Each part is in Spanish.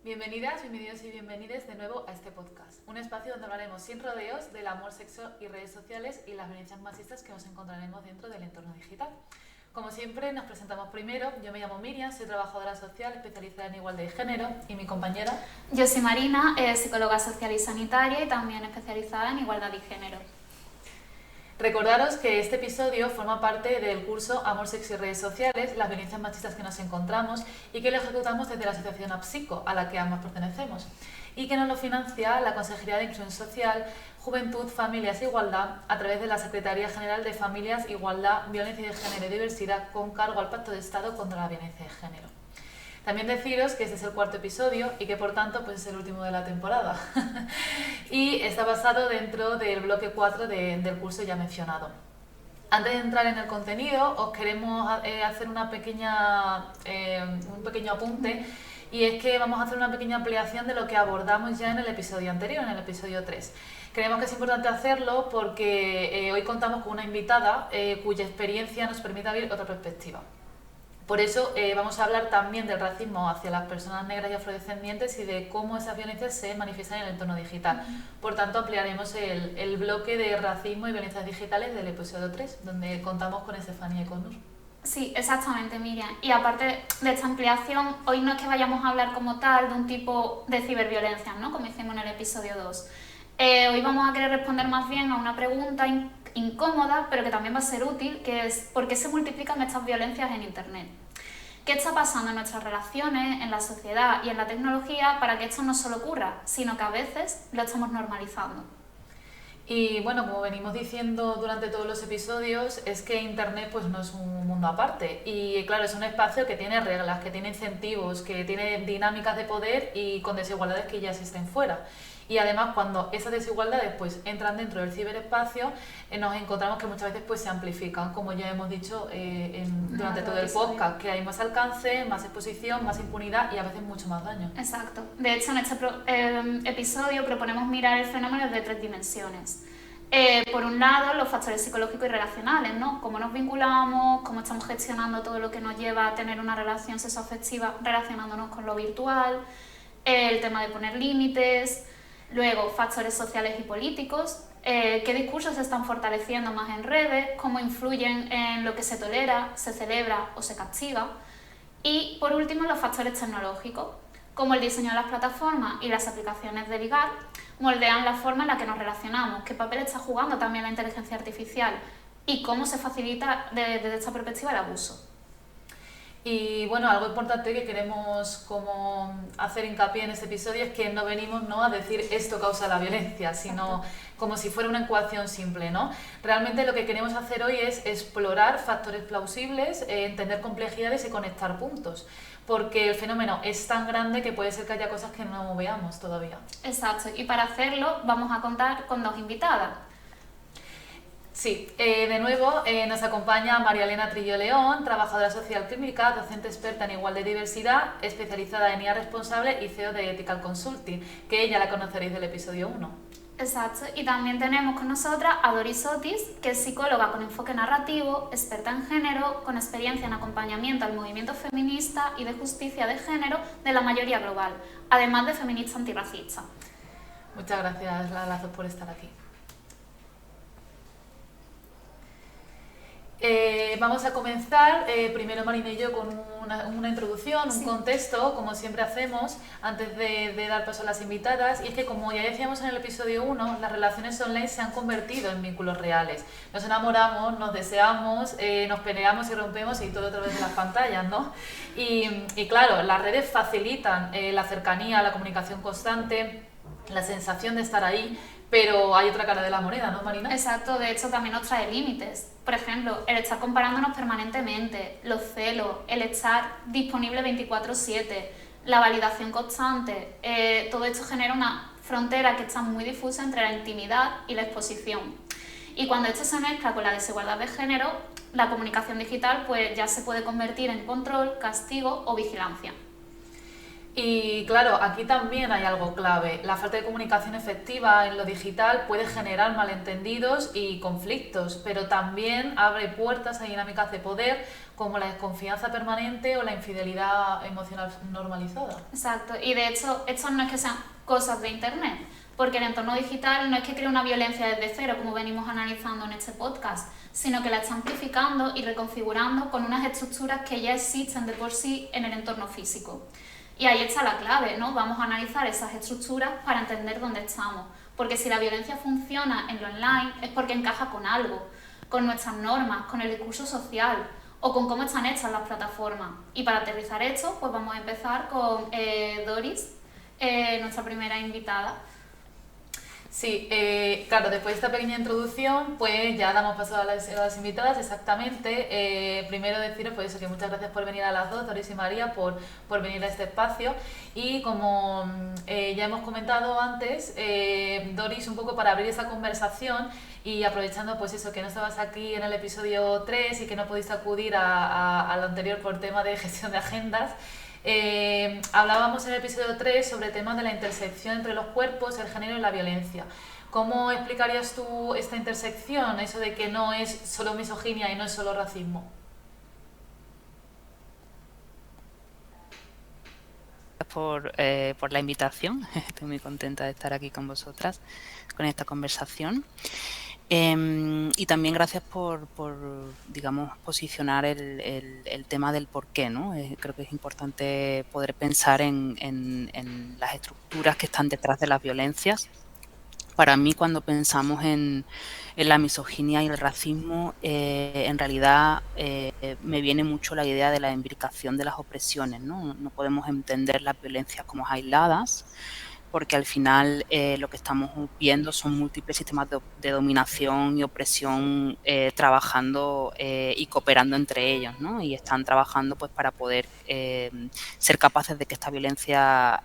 Bienvenidas, bienvenidos y bienvenides de nuevo a este podcast, un espacio donde hablaremos sin rodeos del amor, sexo y redes sociales y las violencias machistas que nos encontraremos dentro del entorno digital. Como siempre, nos presentamos primero. Yo me llamo Miriam, soy trabajadora social especializada en igualdad de género, y mi compañera... Yo soy Marina, psicóloga social y sanitaria y también especializada en igualdad de género. Recordaros que este episodio forma parte del curso Amor, Sexo y Redes Sociales, las violencias machistas que nos encontramos, y que lo ejecutamos desde la asociación APSICO, a la que ambas pertenecemos, y que nos lo financia la Consejería de Inclusión Social, Juventud, Familias e Igualdad a través de la Secretaría General de Familias, Igualdad, Violencia de Género y Diversidad, con cargo al Pacto de Estado contra la Violencia de Género. También deciros que este es el cuarto episodio y que por tanto pues es el último de la temporada y está basado dentro del bloque 4 del curso ya mencionado. Antes de entrar en el contenido, os queremos hacer un pequeño apunte, y es que vamos a hacer una pequeña ampliación de lo que abordamos ya en el episodio anterior, en el episodio 3. Creemos que es importante hacerlo porque hoy contamos con una invitada cuya experiencia nos permite abrir otra perspectiva. Por eso vamos a hablar también del racismo hacia las personas negras y afrodescendientes y de cómo esas violencias se manifiestan en el entorno digital. Por tanto, ampliaremos el bloque de racismo y violencias digitales del episodio 3, donde contamos con Estefanía y con Nur. Sí, exactamente, Miriam. Y aparte de esta ampliación, hoy no es que vayamos a hablar como tal de un tipo de ciberviolencia, ¿no? Como hicimos en el episodio 2. Hoy vamos a querer responder más bien a una pregunta incómoda, pero que también va a ser útil, que es ¿por qué se multiplican estas violencias en Internet? ¿Qué está pasando en nuestras relaciones, en la sociedad y en la tecnología para que esto no solo ocurra, sino que a veces lo estamos normalizando? Y bueno, como venimos diciendo durante todos los episodios, es que Internet pues no es un mundo aparte. Y claro, es un espacio que tiene reglas, que tiene incentivos, que tiene dinámicas de poder y con desigualdades que ya existen fuera. Y además, cuando esas desigualdades pues entran dentro del ciberespacio, nos encontramos que muchas veces pues se amplifican, como ya hemos dicho durante todo el podcast, que hay más alcance, más exposición, más impunidad y a veces mucho más daño. Exacto. De hecho, en este episodio proponemos mirar el fenómeno desde 3 dimensiones. Por un lado, los factores psicológicos y relacionales, ¿no? Cómo nos vinculamos, cómo estamos gestionando todo lo que nos lleva a tener una relación sexoafectiva relacionándonos con lo virtual, el tema de poner límites. Luego, factores sociales y políticos, qué discursos se están fortaleciendo más en redes, cómo influyen en lo que se tolera, se celebra o se castiga. Y por último, los factores tecnológicos, como el diseño de las plataformas y las aplicaciones de ligar moldean la forma en la que nos relacionamos, qué papel está jugando también la inteligencia artificial y cómo se facilita desde esta perspectiva el abuso. Y bueno, algo importante que queremos como hacer hincapié en este episodio es que no venimos a decir esto causa la violencia, sino como si fuera una ecuación simple, ¿no? Realmente lo que queremos hacer hoy es explorar factores plausibles, entender complejidades y conectar puntos, porque el fenómeno es tan grande que puede ser que haya cosas que no veamos todavía. Exacto, y para hacerlo vamos a contar con 2 invitadas. Sí, de nuevo nos acompaña María Elena Trillo León, trabajadora social clínica, docente experta en igualdad y diversidad, especializada en IA responsable y CEO de Ethical Consulting, que ella la conoceréis del episodio 1. Exacto, y también tenemos con nosotras a Doris Otis, que es psicóloga con enfoque narrativo, experta en género, con experiencia en acompañamiento al movimiento feminista y de justicia de género de la mayoría global, además de feminista antirracista. Muchas gracias, las dos, por estar aquí. Vamos a comenzar, primero Marina y yo, con una introducción, un contexto, como siempre hacemos, antes de dar paso a las invitadas. Y es que, como ya decíamos en el episodio 1, las relaciones online se han convertido en vínculos reales. Nos enamoramos, nos deseamos, nos peleamos y rompemos, y todo a través de las pantallas, ¿no? Y claro, las redes facilitan la cercanía, la comunicación constante, la sensación de estar ahí, pero hay otra cara de la moneda, ¿no, Marina? Exacto, de hecho también nos trae límites. Por ejemplo, el estar comparándonos permanentemente, los celos, el estar disponible 24/7, la validación constante, todo esto genera una frontera que está muy difusa entre la intimidad y la exposición. Y cuando esto se mezcla con la desigualdad de género, la comunicación digital pues ya se puede convertir en control, castigo o vigilancia. Y Y claro, aquí también hay algo clave. La falta de comunicación efectiva en lo digital puede generar malentendidos y conflictos, pero también abre puertas a dinámicas de poder como la desconfianza permanente o la infidelidad emocional normalizada. Exacto, y de hecho, esto no es que sean cosas de Internet, porque el entorno digital no es que cree una violencia desde cero, como venimos analizando en este podcast, sino que la está amplificando y reconfigurando con unas estructuras que ya existen de por sí en el entorno físico. Y ahí está la clave, ¿no? Vamos a analizar esas estructuras para entender dónde estamos, porque si la violencia funciona en lo online es porque encaja con algo, con nuestras normas, con el discurso social, o con cómo están hechas las plataformas. Y para aterrizar esto, pues vamos a empezar con Doris, nuestra primera invitada. Sí, claro, después de esta pequeña introducción, pues ya damos paso a las invitadas, exactamente. Primero deciros pues eso, que muchas gracias por venir a las dos, Doris y María, por venir a este espacio. Y como ya hemos comentado antes, Doris, un poco para abrir esa conversación y aprovechando pues eso, que no estabas aquí en el episodio 3 y que no pudiste acudir al anterior por tema de gestión de agendas, hablábamos en el episodio 3 sobre temas de la intersección entre los cuerpos, el género y la violencia. ¿Cómo explicarías tú esta intersección, eso de que no es solo misoginia y no es solo racismo? Por la invitación. Estoy muy contenta de estar aquí con vosotras, con esta conversación. Y también gracias por digamos, posicionar el tema del por qué, ¿no? Creo que es importante poder pensar en las estructuras que están detrás de las violencias. Para mí, cuando pensamos en la misoginia y el racismo, en realidad me viene mucho la idea de la imbricación de las opresiones, ¿no? No podemos entender las violencias como aisladas, porque al final lo que estamos viendo son múltiples sistemas de dominación y opresión trabajando y cooperando entre ellos, ¿no? Y están trabajando pues para poder ser capaces de que esta violencia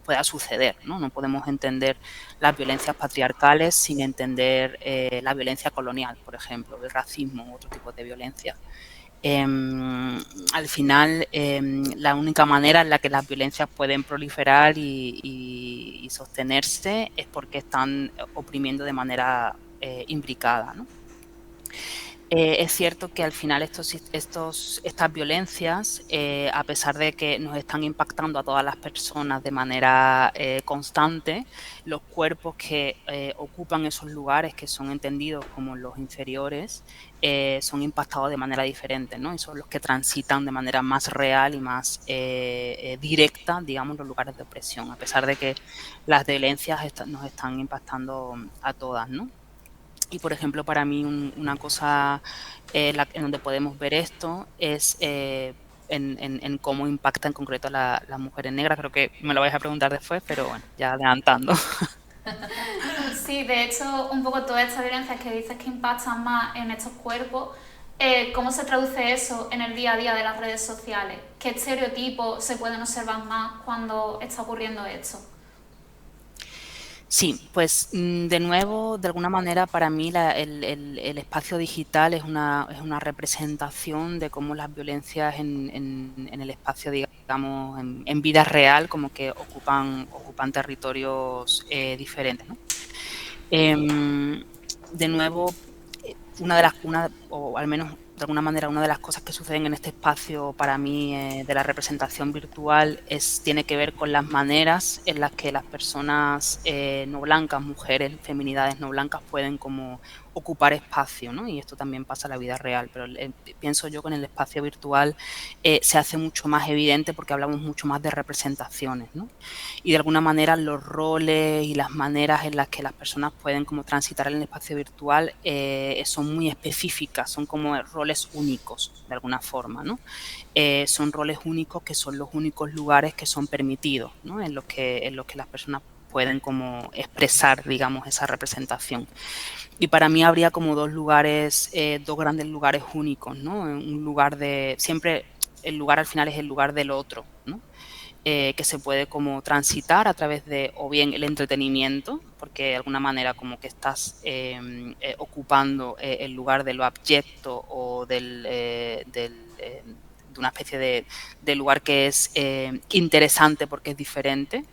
pueda suceder, ¿no? No podemos entender las violencias patriarcales sin entender la violencia colonial, por ejemplo, el racismo u otro tipo de violencia. Al final, la única manera en la que las violencias pueden proliferar y sostenerse es porque están oprimiendo de manera imbricada, ¿no? Es cierto que al final estas violencias, a pesar de que nos están impactando a todas las personas de manera constante, los cuerpos que ocupan esos lugares, que son entendidos como los inferiores, son impactados de manera diferente, ¿no? Y son los que transitan de manera más real y más directa, digamos, los lugares de opresión, a pesar de que las violencias nos están impactando a todas, ¿no? Y, por ejemplo, para mí una cosa en donde podemos ver esto es en cómo impacta en concreto a las mujeres negras. Creo que me lo vais a preguntar después, pero bueno, ya adelantando. Sí, de hecho, un poco todas estas violencias que dices que impactan más en estos cuerpos, ¿cómo se traduce eso en el día a día de las redes sociales? ¿Qué estereotipos se pueden observar más cuando está ocurriendo esto? Sí, pues de nuevo, de alguna manera para mí el espacio digital es una representación de cómo las violencias en el espacio, digamos, en vida real, como que ocupan territorios diferentes, ¿no? De nuevo, o al menos de alguna manera, una de las cosas que suceden en este espacio para mí de la representación virtual tiene que ver con las maneras en las que las personas no blancas, mujeres, feminidades no blancas pueden como ocupar espacio, ¿no? Y esto también pasa en la vida real, pero pienso yo que en el espacio virtual se hace mucho más evidente porque hablamos mucho más de representaciones, ¿no? Y de alguna manera los roles y las maneras en las que las personas pueden como transitar en el espacio virtual son muy específicas, son como roles únicos de alguna forma, ¿no? Son roles únicos que son los únicos lugares que son permitidos, ¿no? En los que las personas pueden como expresar, digamos, esa representación. Y para mí habría como dos grandes lugares únicos, ¿no? Un lugar siempre el lugar al final es el lugar del otro, ¿no? Que se puede como transitar a través de o bien el entretenimiento, porque de alguna manera como que estás ocupando el lugar de lo abyecto o de una especie de lugar que es interesante porque es diferente.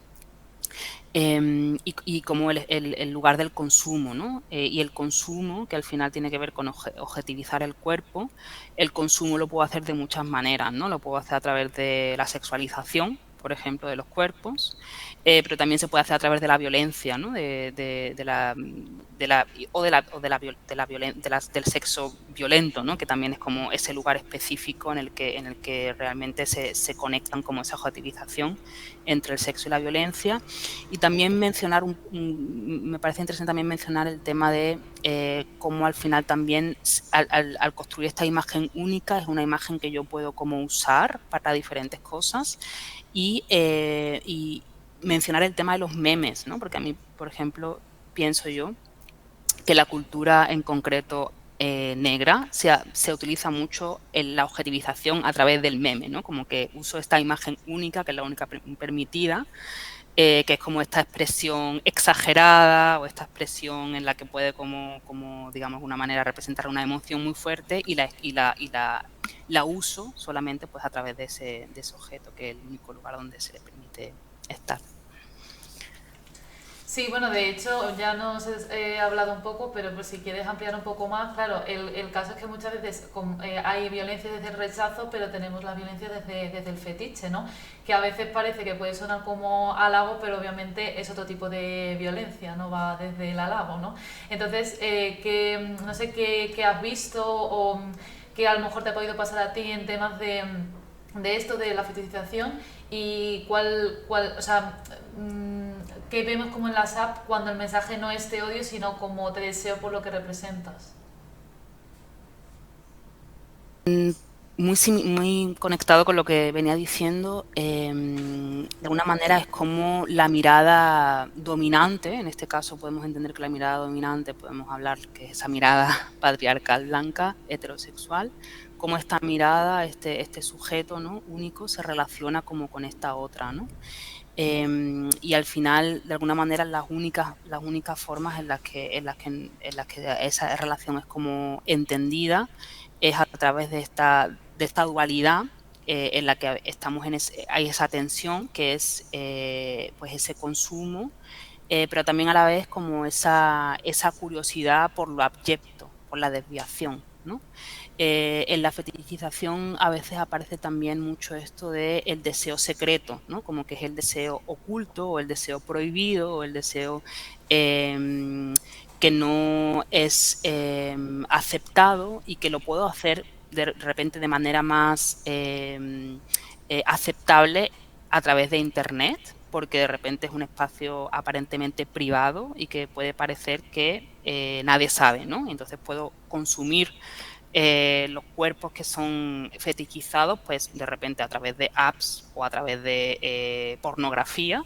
Y como el lugar del consumo, ¿no? Y el consumo, que al final tiene que ver con objetivizar el cuerpo, el consumo lo puedo hacer de muchas maneras, ¿no? Lo puedo hacer a través de la sexualización, por ejemplo, de los cuerpos, pero también se puede hacer a través de la violencia, ¿no? Del sexo violento, ¿no? Que también es como ese lugar específico en el que realmente se conectan como esa objetivización entre el sexo y la violencia. Y también mencionar, me parece interesante también mencionar el tema de cómo al final también al construir esta imagen única es una imagen que yo puedo como usar para diferentes cosas y mencionar el tema de los memes, ¿no? Porque a mí, por ejemplo, pienso yo que la cultura en concreto negra se utiliza mucho en la objetivización a través del meme, ¿no? Como que uso esta imagen única, que es la única permitida, que es como esta expresión exagerada o esta expresión en la que puede como digamos, de una manera representar una emoción muy fuerte y la uso solamente pues a través de ese objeto, que es el único lugar donde se le permite estar. Sí, bueno, de hecho ya nos he hablado un poco, pero pues si quieres ampliar un poco más, claro, el caso es que muchas veces hay violencia desde el rechazo, pero tenemos la violencia desde el fetiche, ¿no? Que a veces parece que puede sonar como halago, pero obviamente es otro tipo de violencia, no va desde el halago, ¿no? Entonces, no sé qué has visto o que a lo mejor te ha podido pasar a ti en temas de esto, de la fetichización y o sea, que vemos como en las apps cuando el mensaje no es te odio, sino como te deseo por lo que representas. Muy conectado con lo que venía diciendo, de alguna manera es como la mirada dominante, en este caso podemos entender que la mirada dominante, podemos hablar que es esa mirada patriarcal blanca, heterosexual, como esta mirada, este sujeto, ¿no? Único se relaciona como con esta otra, ¿no? Y al final, de alguna manera, las únicas formas en las que esa relación es como entendida es a través de esta dualidad en la que estamos hay esa tensión que es pues ese consumo, pero también a la vez como esa curiosidad por lo abyecto, por la desviación, ¿no? En la fetichización a veces aparece también mucho esto de el deseo secreto, ¿no? Como que es el deseo oculto o el deseo prohibido o el deseo que no es aceptado y que lo puedo hacer de repente de manera más aceptable a través de Internet, porque de repente es un espacio aparentemente privado y que puede parecer que nadie sabe, ¿no? Entonces puedo consumir los cuerpos que son fetichizados, pues de repente a través de apps o a través de pornografía,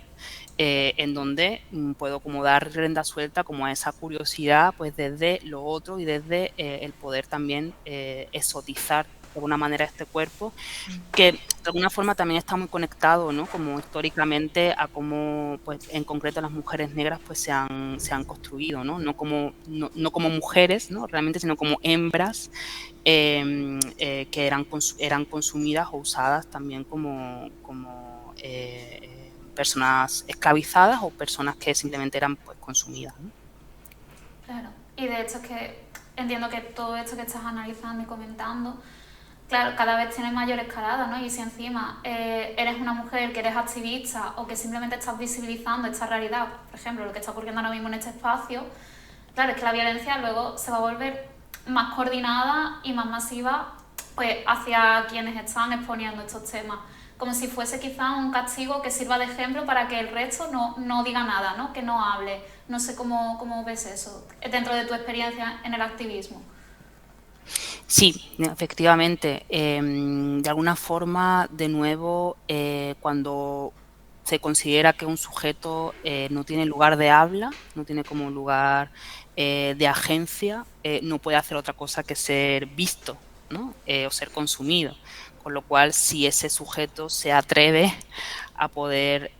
en donde puedo como dar rienda suelta como a esa curiosidad, pues desde lo otro y desde el poder también exotizar de alguna manera este cuerpo, que de alguna forma también está muy conectado, ¿no? Como históricamente a cómo, pues en concreto las mujeres negras pues se han construido, ¿no? No como mujeres, ¿no? Realmente, sino como hembras que eran consumidas o usadas también como personas esclavizadas o personas que simplemente eran pues consumidas, ¿no? Claro, y de hecho es que entiendo que todo esto que estás analizando y comentando, claro, cada vez tiene mayor escalada, ¿no? Y si encima eres una mujer que eres activista o que simplemente estás visibilizando esta realidad, por ejemplo, lo que está ocurriendo ahora mismo en este espacio, claro, es que la violencia luego se va a volver más coordinada y más masiva pues hacia quienes están exponiendo estos temas, como si fuese quizá un castigo que sirva de ejemplo para que el resto no diga nada, ¿no? Que no hable. No sé cómo ves eso dentro de tu experiencia en el activismo. Sí, efectivamente. De alguna forma, de nuevo, cuando se considera que un sujeto no tiene lugar de habla, no tiene como lugar de agencia, no puede hacer otra cosa que ser visto, ¿no? O ser consumido. Con lo cual, si ese sujeto se atreve a poder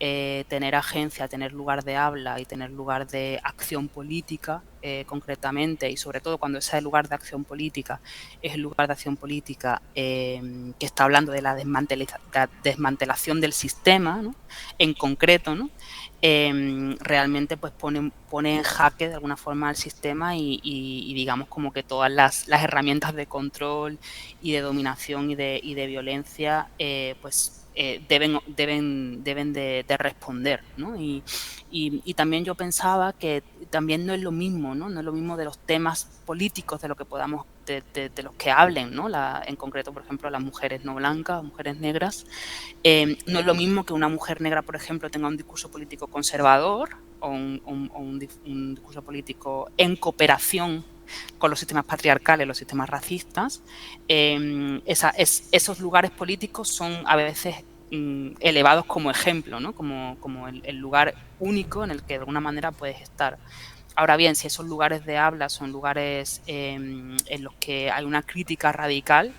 tener agencia, tener lugar de habla y tener lugar de acción política concretamente, y sobre todo cuando ese lugar de acción política es el lugar de acción política que está hablando de la desmantelación del sistema, ¿no? En concreto, ¿no? Realmente pues pone en jaque de alguna forma el sistema y digamos como que todas las herramientas de control y de dominación y de violencia pues deben de responder, ¿no? Y también yo pensaba que también no es lo mismo, ¿no? No es lo mismo de los temas políticos de lo que podamos, de los que hablen, ¿no? En concreto, por ejemplo, las mujeres no blancas, mujeres negras. No es lo mismo que una mujer negra, por ejemplo, tenga un discurso político conservador o un discurso político en cooperación con los sistemas patriarcales, los sistemas racistas. Esos lugares políticos son a veces elevados como ejemplo, ¿no? Como el lugar único en el que de alguna manera puedes estar. Ahora bien, si esos lugares de habla son lugares en los que hay una crítica radical,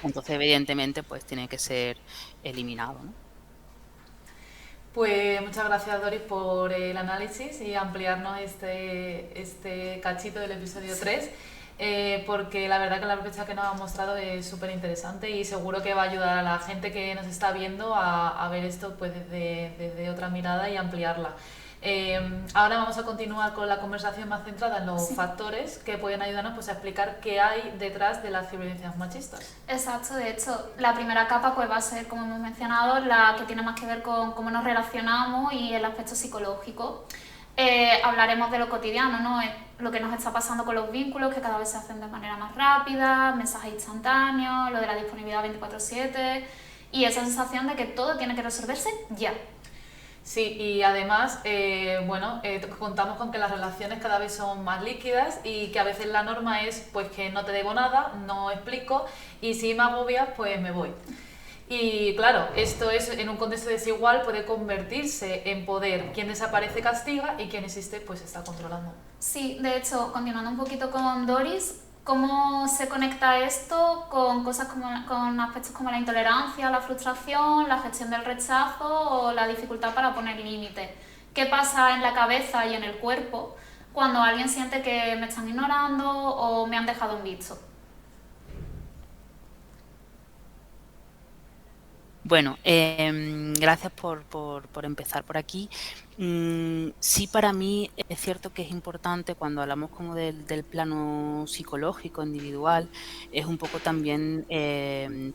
entonces evidentemente pues tiene que ser eliminado, ¿no? Pues muchas gracias, Doris, por el análisis y ampliarnos este cachito del episodio 3, porque la verdad que la propuesta que nos ha mostrado es súper interesante y seguro que va a ayudar a la gente que nos está viendo a ver esto pues desde otra mirada y ampliarla. Ahora vamos a continuar con la conversación más centrada en los factores que pueden ayudarnos pues, a explicar qué hay detrás de las violencias machistas. Exacto, de hecho, la primera capa pues, va a ser, como hemos mencionado, la que tiene más que ver con cómo nos relacionamos y el aspecto psicológico. Hablaremos de lo cotidiano, ¿no? Lo que nos está pasando con los vínculos, que cada vez se hacen de manera más rápida, mensajes instantáneos, lo de la disponibilidad 24/7 y esa sensación de que todo tiene que resolverse ya. Sí, y además, contamos con que las relaciones cada vez son más líquidas y que a veces la norma es pues que no te debo nada, no explico y si me agobias, pues me voy. Y claro, esto es en un contexto desigual puede convertirse en poder. Quien desaparece castiga y quien existe pues está controlando. Sí, de hecho, continuando un poquito con Doris, ¿cómo se conecta esto con cosas con aspectos como la intolerancia, la frustración, la gestión del rechazo o la dificultad para poner límites? ¿Qué pasa en la cabeza y en el cuerpo cuando alguien siente que me están ignorando o me han dejado en visto? Bueno, gracias por empezar por aquí. Sí, para mí es cierto que es importante cuando hablamos como del plano psicológico individual, es un poco también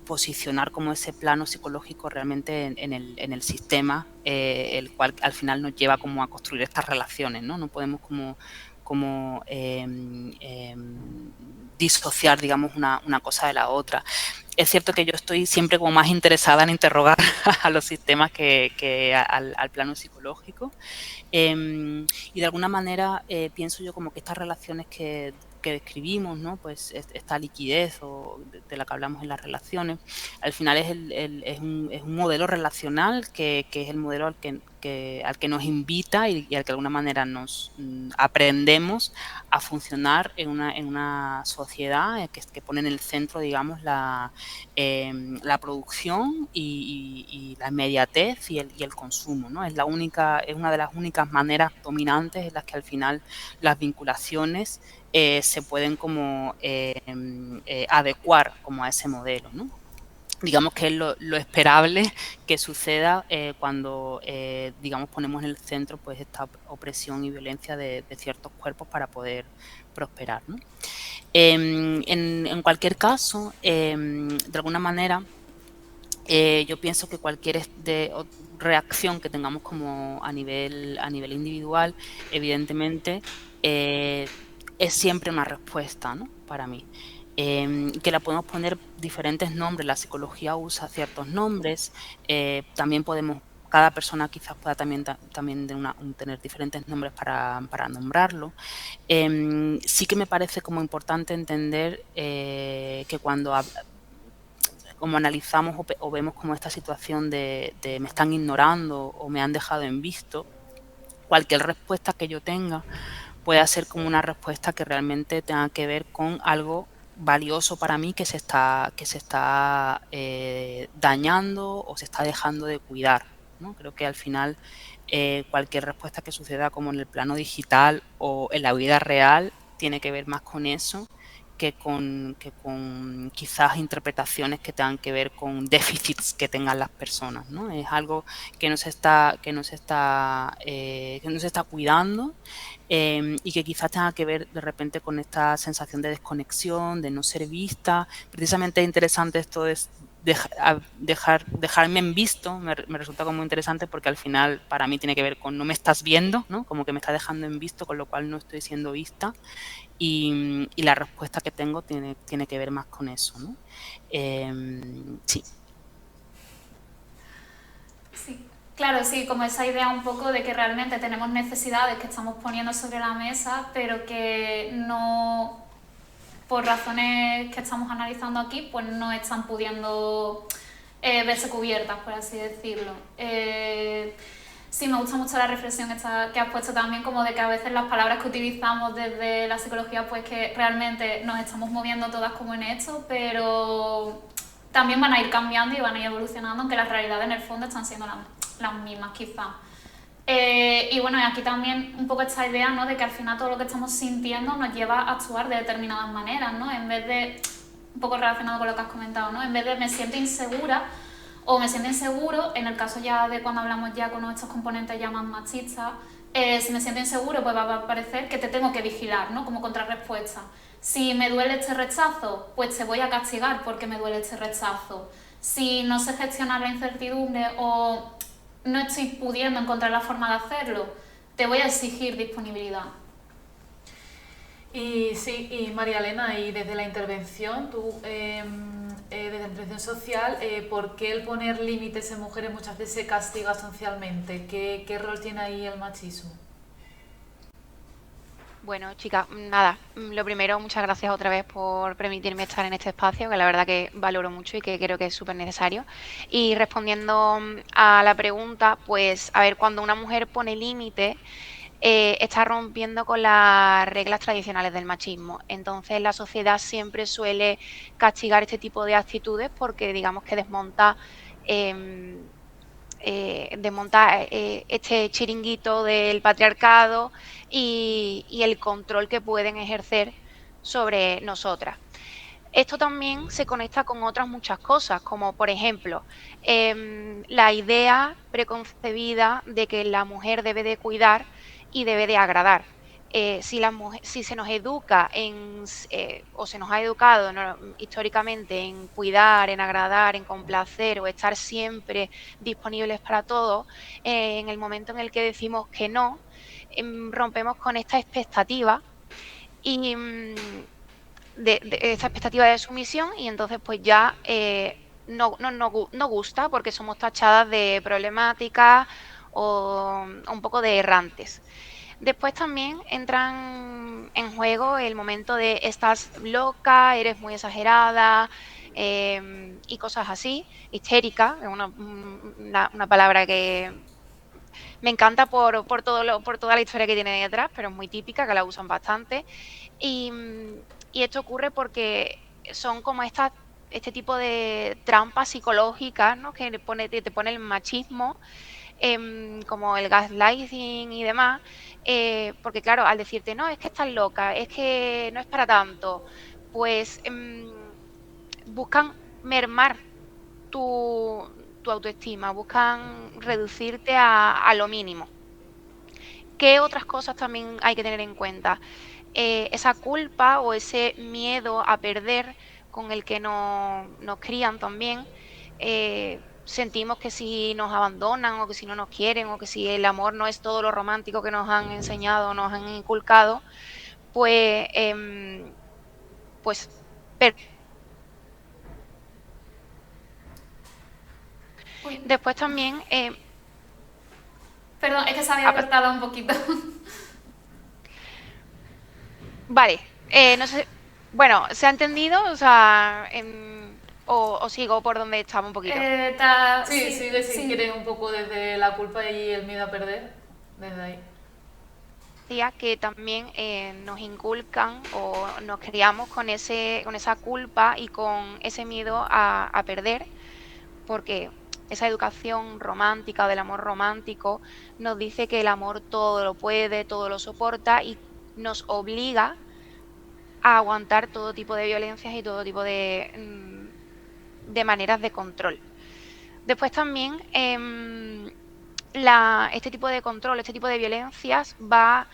posicionar como ese plano psicológico realmente en el sistema, el cual al final nos lleva como a construir estas relaciones, ¿no? No podemos como disociar, digamos, una cosa de la otra. Es cierto que yo estoy siempre como más interesada en interrogar a los sistemas que al plano psicológico. Y de alguna manera pienso yo como que estas relaciones que describimos, ¿no? Pues esta liquidez de la que hablamos en las relaciones, al final es un modelo relacional que es el modelo al que nos invita y al que de alguna manera nos aprendemos a funcionar en una sociedad que pone en el centro, digamos, la producción y la inmediatez y el consumo, ¿no? Es una de las únicas maneras dominantes en las que al final las vinculaciones se pueden como adecuar como a ese modelo, ¿no? Digamos que es lo esperable que suceda cuando, digamos, ponemos en el centro pues esta opresión y violencia de ciertos cuerpos para poder prosperar, ¿no? En cualquier caso, de alguna manera, yo pienso que cualquier reacción que tengamos como a nivel individual, evidentemente, es siempre una respuesta, ¿no? Para mí. Que la podemos poner diferentes nombres, la psicología usa ciertos nombres, también cada persona quizás pueda también tener diferentes nombres para nombrarlo. Sí que me parece como importante entender que cuando como analizamos o vemos como esta situación de me están ignorando o me han dejado en visto, cualquier respuesta que yo tenga puede ser como una respuesta que realmente tenga que ver con algo valioso para mí que se está dañando o se está dejando de cuidar, ¿no? Creo que al final cualquier respuesta que suceda como en el plano digital o en la vida real tiene que ver más con eso que con quizás interpretaciones que tengan que ver con déficits que tengan las personas, ¿no? Es algo que no se está cuidando, y que quizás tenga que ver de repente con esta sensación de desconexión, de no ser vista. Precisamente es interesante esto de dejarme en visto, me resulta como muy interesante porque al final para mí tiene que ver con no me estás viendo, ¿no? Como que me está dejando en visto, con lo cual no estoy siendo vista, y la respuesta que tengo tiene que ver más con eso, ¿no? Sí. Sí, claro, sí, como esa idea un poco de que realmente tenemos necesidades que estamos poniendo sobre la mesa, pero que no, por razones que estamos analizando aquí, pues no están pudiendo verse cubiertas, por así decirlo. Sí, me gusta mucho la reflexión esta que has puesto también, como de que a veces las palabras que utilizamos desde la psicología, pues que realmente nos estamos moviendo todas como en esto, pero también van a ir cambiando y van a ir evolucionando, aunque las realidades en el fondo están siendo las mismas quizás. Y bueno, y aquí también un poco esta idea, ¿no?, de que al final todo lo que estamos sintiendo nos lleva a actuar de determinadas maneras, ¿no? En vez de, un poco relacionado con lo que has comentado, ¿no? En vez de me siento insegura o me siento inseguro, en el caso ya de cuando hablamos ya con estos componentes ya más machistas, si me siento inseguro, pues va a parecer que te tengo que vigilar, ¿no?, como contrarrespuesta. Si me duele este rechazo, pues te voy a castigar porque me duele este rechazo. Si no sé gestionar la incertidumbre o no estoy pudiendo encontrar la forma de hacerlo, te voy a exigir disponibilidad. Y sí, y María Elena, y desde la intervención, tú, desde la intervención social, ¿por qué el poner límites en mujeres muchas veces se castiga socialmente? ¿Qué rol tiene ahí el machismo? Bueno, chicas, nada, lo primero, muchas gracias otra vez por permitirme estar en este espacio, que la verdad que valoro mucho y que creo que es súper necesario. Y respondiendo a la pregunta, pues, a ver, cuando una mujer pone límite, está rompiendo con las reglas tradicionales del machismo. Entonces, la sociedad siempre suele castigar este tipo de actitudes porque, digamos, que em, desmonta este chiringuito del patriarcado y el control que pueden ejercer sobre nosotras. Esto también se conecta con otras muchas cosas, como por ejemplo la idea preconcebida de que la mujer debe de cuidar y debe de agradar. Si se nos educa o se nos ha educado, ¿no?, históricamente en cuidar, en agradar, en complacer o estar siempre disponibles para todo, en el momento en el que decimos que no, rompemos con esta expectativa y de esta expectativa de sumisión, y entonces pues ya no gusta porque somos tachadas de problemáticas o un poco de errantes. Después también entran en juego el momento de estás loca, eres muy exagerada, y cosas así. Histérica, es una palabra que me encanta por toda la historia que tiene detrás, pero es muy típica, que la usan bastante. Y, y esto ocurre porque son como este tipo de trampas psicológicas, ¿no?, que te pone el machismo, como el gaslighting y demás, porque claro, al decirte, no, es que estás loca, es que no es para tanto, pues buscan mermar tu, tu autoestima, buscan reducirte a lo mínimo. ¿Qué otras cosas también hay que tener en cuenta? Esa culpa o ese miedo a perder con el que nos crían también. Sentimos que si nos abandonan o que si no nos quieren o que si el amor no es todo lo romántico que nos han enseñado, nos han inculcado, pues, pues Uy, después también, perdón, es que se había cortado un poquito. vale, no sé, bueno, ¿se ha entendido? O sea, o sigo por donde estaba un poquito. Sí, sigue si sí. quieres un poco desde la culpa y el miedo a perder, desde ahí. decía que también nos inculcan o nos criamos con esa culpa y con ese miedo a perder, porque esa educación romántica o del amor romántico nos dice que el amor todo lo puede, todo lo soporta y nos obliga a aguantar todo tipo de violencias y todo tipo de maneras de control. Después también este tipo de control, este tipo de violencias va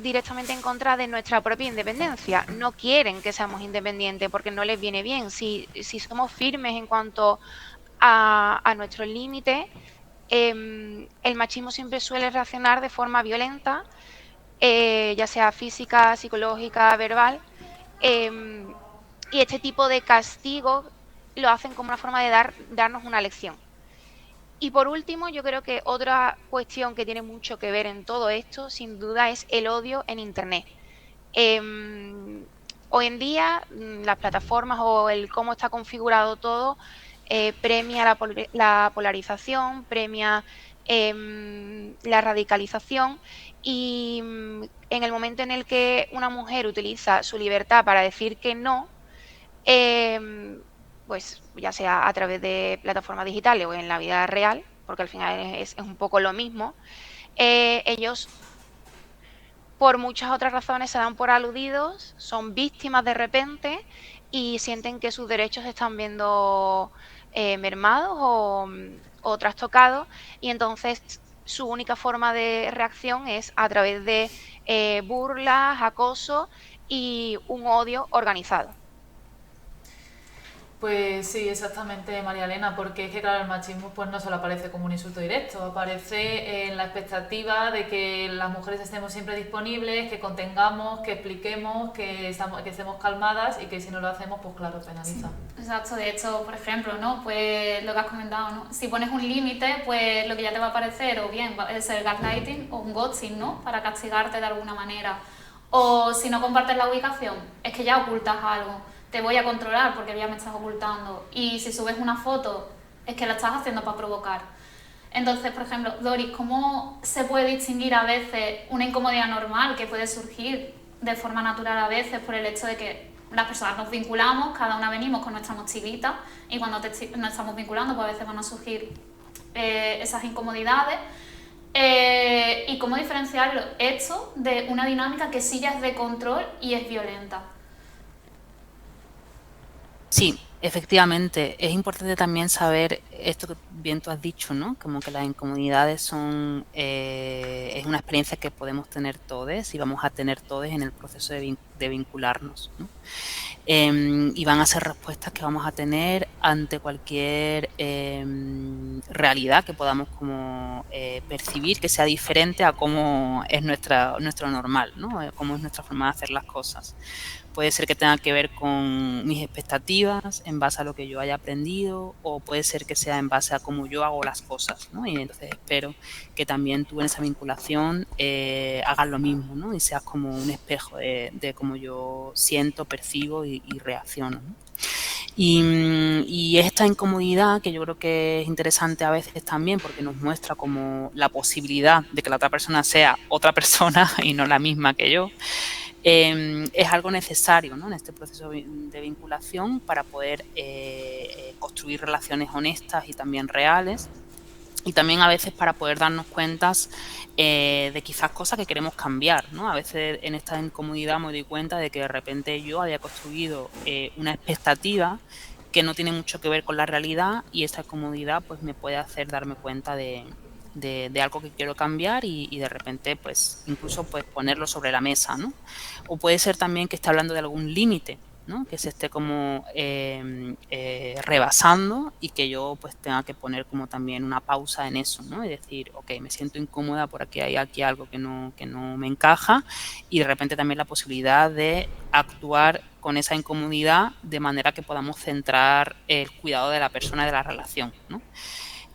directamente en contra de nuestra propia independencia. No quieren que seamos independientes porque no les viene bien. Si somos firmes en cuanto a nuestros límites, el machismo siempre suele reaccionar de forma violenta, ya sea física, psicológica, verbal, y este tipo de castigos lo hacen como una forma de darnos una lección. Y por último, yo creo que otra cuestión que tiene mucho que ver en todo esto, sin duda, es el odio en Internet. Hoy en día, las plataformas o el cómo está configurado todo premia la polarización, premia la radicalización, y en el momento en el que una mujer utiliza su libertad para decir que no, pues ya sea a través de plataformas digitales o en la vida real, porque al final es un poco lo mismo, ellos por muchas otras razones se dan por aludidos, son víctimas de repente y sienten que sus derechos se están viendo mermados o trastocados, y entonces su única forma de reacción es a través de burlas, acoso y un odio organizado. Pues sí, exactamente, María Elena, porque es que claro, el machismo pues no solo aparece como un insulto directo, aparece en la expectativa de que las mujeres estemos siempre disponibles, que contengamos, que expliquemos, que estemos calmadas, y que si no lo hacemos, pues claro, penaliza. Sí, exacto, de hecho, por ejemplo, ¿no? Pues lo que has comentado, ¿no? Si pones un límite, pues lo que ya te va a aparecer o bien es el gaslighting o un ghosting, ¿no? Para castigarte de alguna manera. O si no compartes la ubicación, es que ya ocultas algo. Te voy a controlar porque ya me estás ocultando. Y si subes una foto, es que la estás haciendo para provocar. Entonces, por ejemplo, Doris, ¿cómo se puede distinguir a veces una incomodidad normal que puede surgir de forma natural a veces por el hecho de que las personas nos vinculamos, cada una venimos con nuestra mochilita, y cuando nos estamos vinculando, pues a veces van a surgir esas incomodidades? Y cómo diferenciarlo esto de una dinámica que sí ya es de control y es violenta. Sí, efectivamente. Es importante también saber esto que bien tú has dicho, ¿no? Como que las incomodidades son es una experiencia que podemos tener todos y vamos a tener todos en el proceso de vincularnos, ¿no? Y van a ser respuestas que vamos a tener ante cualquier realidad que podamos como percibir que sea diferente a cómo es nuestro normal, ¿no? Cómo es nuestra forma de hacer las cosas. Puede ser que tenga que ver con mis expectativas en base a lo que yo haya aprendido, o puede ser que sea en base a cómo yo hago las cosas, ¿no? Y entonces espero que también tú en esa vinculación hagas lo mismo, ¿no? Y seas como un espejo de cómo yo siento, percibo y reacciono, ¿no? Y esta incomodidad, que yo creo que es interesante a veces también porque nos muestra como la posibilidad de que la otra persona sea otra persona y no la misma que yo, es algo necesario, ¿no? En este proceso de vinculación para poder construir relaciones honestas y también reales, y también a veces para poder darnos cuenta de quizás cosas que queremos cambiar, ¿no? A veces en esta incomodidad me doy cuenta de que de repente yo había construido una expectativa que no tiene mucho que ver con la realidad, y esta incomodidad pues me puede hacer darme cuenta de algo que quiero cambiar, y de repente pues incluso pues ponerlo sobre la mesa, ¿no? O puede ser también que esté hablando de algún límite, ¿no? Que se esté como rebasando, y que yo pues tenga que poner como también una pausa en eso, ¿no? Y decir, ok, me siento incómoda por aquí, hay aquí algo que no me encaja, y de repente también la posibilidad de actuar con esa incomodidad de manera que podamos centrar el cuidado de la persona, de la relación, ¿no?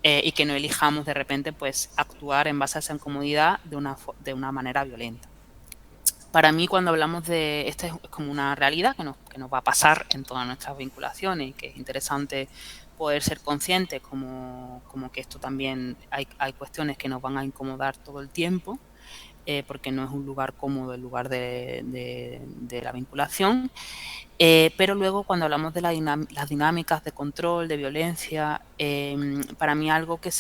Y que no elijamos de repente pues actuar en base a esa incomodidad de una manera violenta. Para mí, cuando hablamos de esto, es como una realidad que nos va a pasar en todas nuestras vinculaciones, y que es interesante poder ser conscientes como que esto también hay cuestiones que nos van a incomodar todo el tiempo, porque no es un lugar cómodo el lugar de la vinculación. Pero luego cuando hablamos de las dinámicas de control, de violencia, para mí algo que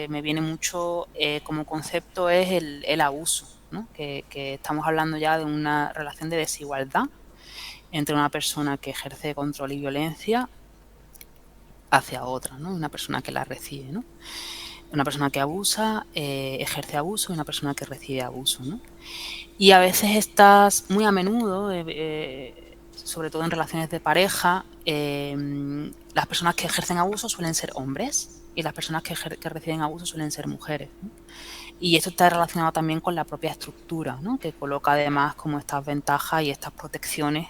me viene mucho como concepto es el abuso, ¿no? Que estamos hablando ya de una relación de desigualdad entre una persona que ejerce control y violencia hacia otra, ¿no? Una persona que la recibe, ¿no? Una persona que abusa, ejerce abuso, y una persona que recibe abuso, ¿no? Y a veces muy a menudo, sobre todo en relaciones de pareja, las personas que ejercen abuso suelen ser hombres y las personas que reciben abuso suelen ser mujeres, ¿no? Y esto está relacionado también con la propia estructura, ¿no? Que coloca además como estas ventajas y estas protecciones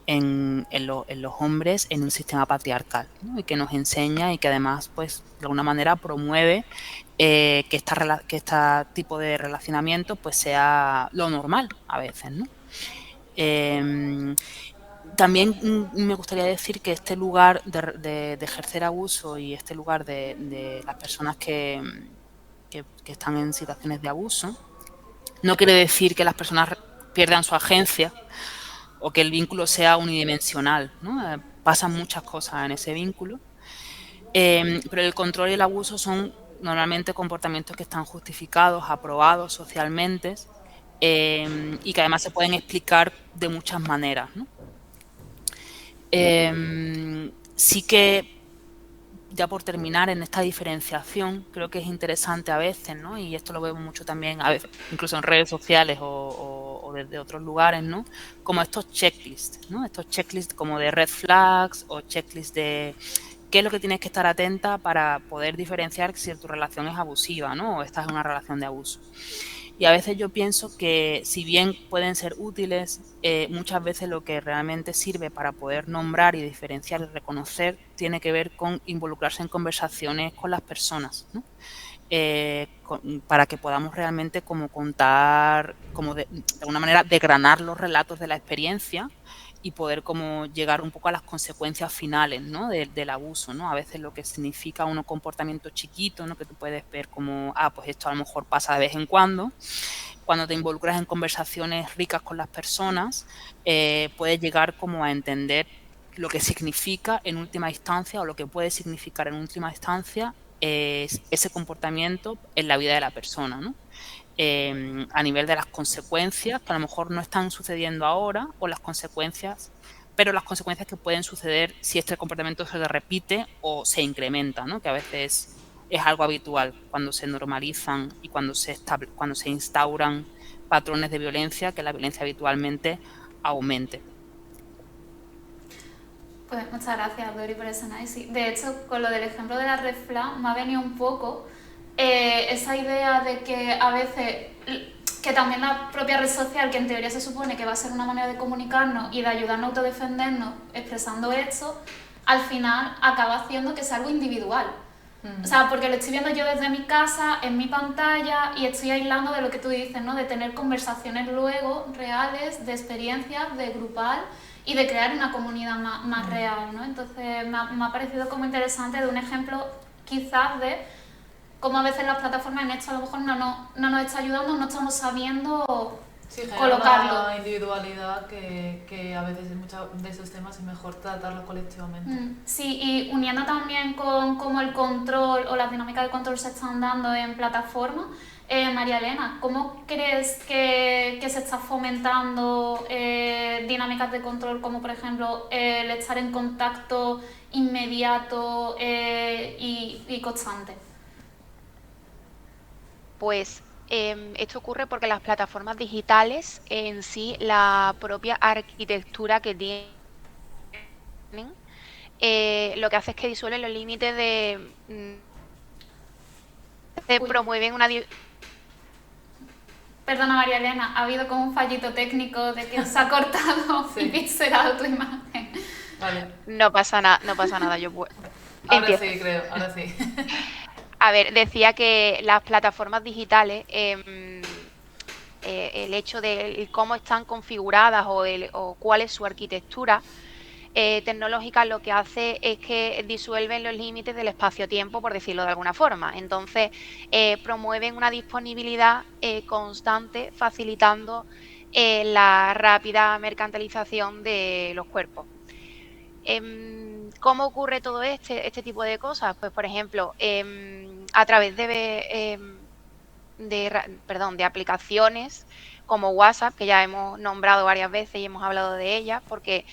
en los hombres en un sistema patriarcal, ¿no? Y que nos enseña y que además, pues, de alguna manera promueve que este tipo de relacionamiento pues sea lo normal a veces, ¿no? También me gustaría decir que este lugar de ejercer abuso y este lugar de las personas que están en situaciones de abuso no quiere decir que las personas pierdan su agencia o que el vínculo sea unidimensional, ¿no? Pasan muchas cosas en ese vínculo, pero el control y el abuso son normalmente comportamientos que están justificados, aprobados socialmente, y que además se pueden explicar de muchas maneras, ¿no? Sí que, ya por terminar, en esta diferenciación, creo que es interesante a veces, ¿no? Y esto lo vemos mucho también, a veces, incluso en redes sociales o desde otros lugares, ¿no? Como estos checklists, ¿no? Estos checklists como de red flags o checklists de qué es lo que tienes que estar atenta para poder diferenciar si tu relación es abusiva, ¿no? O estás en una relación de abuso. Y a veces yo pienso que si bien pueden ser útiles, muchas veces lo que realmente sirve para poder nombrar y diferenciar y reconocer tiene que ver con involucrarse en conversaciones con las personas, ¿no? Para que podamos realmente como contar, como de alguna manera desgranar los relatos de la experiencia y poder como llegar un poco a las consecuencias finales, ¿no? del abuso, ¿no? A veces lo que significa un comportamiento chiquito, ¿no? Que tú puedes ver como, pues esto a lo mejor pasa de vez en cuando te involucras en conversaciones ricas con las personas, puedes llegar como a entender lo que significa en última instancia o lo que puede significar en última instancia ese comportamiento en la vida de la persona, ¿no? A nivel de las consecuencias que a lo mejor no están sucediendo ahora pero las consecuencias que pueden suceder si este comportamiento se repite o se incrementa, ¿no? Que a veces es algo habitual cuando se normalizan y cuando se instauran patrones de violencia, que la violencia habitualmente aumente. Pues muchas gracias, Dori, por ese análisis. De hecho, con lo del ejemplo de la red flag me ha venido un poco esa idea de que a veces, que también la propia red social, que en teoría se supone que va a ser una manera de comunicarnos y de ayudarnos a autodefendernos expresando esto, al final acaba haciendo que sea algo individual. O sea, porque lo estoy viendo yo desde mi casa, en mi pantalla, y estoy aislando de lo que tú dices, ¿no? De tener conversaciones luego reales, de experiencias, de grupal, y de crear una comunidad más real, ¿no? Entonces me ha parecido como interesante de un ejemplo quizás de cómo a veces las plataformas en esto a lo mejor no nos está ayudando, no estamos sabiendo colocarlo. Una individualidad que a veces en muchos de esos temas es mejor tratarlos colectivamente. Sí, y uniendo también con cómo el control o las dinámicas de control se están dando en plataformas, María Elena, ¿cómo crees que se está fomentando dinámicas de control como por ejemplo el estar en contacto inmediato y constante? Pues esto ocurre porque las plataformas digitales en sí, la propia arquitectura que tienen, lo que hace es que disuelven los límites promueven una... Perdona, María Elena, ha habido como un fallito técnico de que se ha cortado y pixelado tu imagen. Vale. No pasa nada, yo puedo. Ahora sí, creo, ahora sí. A ver, decía que las plataformas digitales, el hecho de cómo están configuradas o cuál es su arquitectura, tecnológica lo que hace es que disuelven los límites del espacio-tiempo, por decirlo de alguna forma. Entonces, promueven una disponibilidad constante, facilitando la rápida mercantilización de los cuerpos. ¿Cómo ocurre todo este tipo de cosas? Pues, por ejemplo, a través de aplicaciones como WhatsApp, que ya hemos nombrado varias veces y hemos hablado de ellas, porque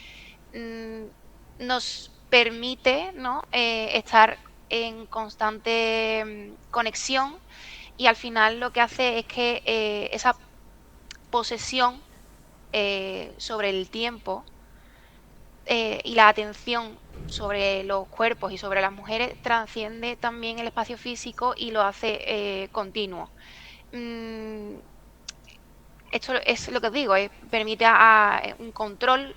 nos permite, ¿no?, estar en constante conexión, y al final lo que hace es que esa posesión sobre el tiempo y la atención sobre los cuerpos y sobre las mujeres trasciende también el espacio físico y lo hace continuo. Esto es lo que os digo, permite un control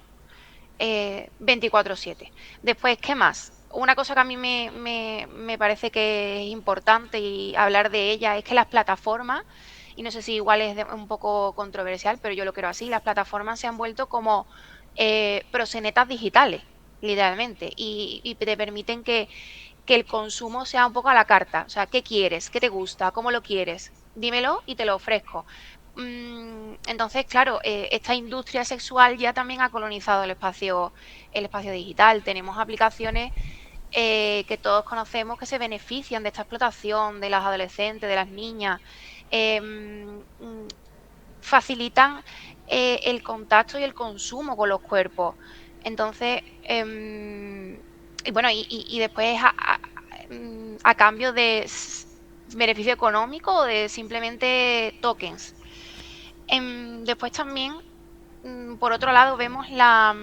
24/7. Después, ¿qué más? Una cosa que a mí me parece que es importante y hablar de ella es que las plataformas, y no sé si igual es un poco controversial, pero yo lo creo así, las plataformas se han vuelto como proxenetas digitales, literalmente, y te permiten que el consumo sea un poco a la carta. O sea, ¿qué quieres? ¿Qué te gusta? ¿Cómo lo quieres? Dímelo y te lo ofrezco. Entonces, claro, esta industria sexual ya también ha colonizado el espacio digital. Tenemos aplicaciones que todos conocemos que se benefician de esta explotación de las adolescentes, de las niñas. Facilitan el contacto y el consumo con los cuerpos. Entonces, y bueno, y después a cambio de beneficio económico o de simplemente tokens. Después también, por otro lado, vemos la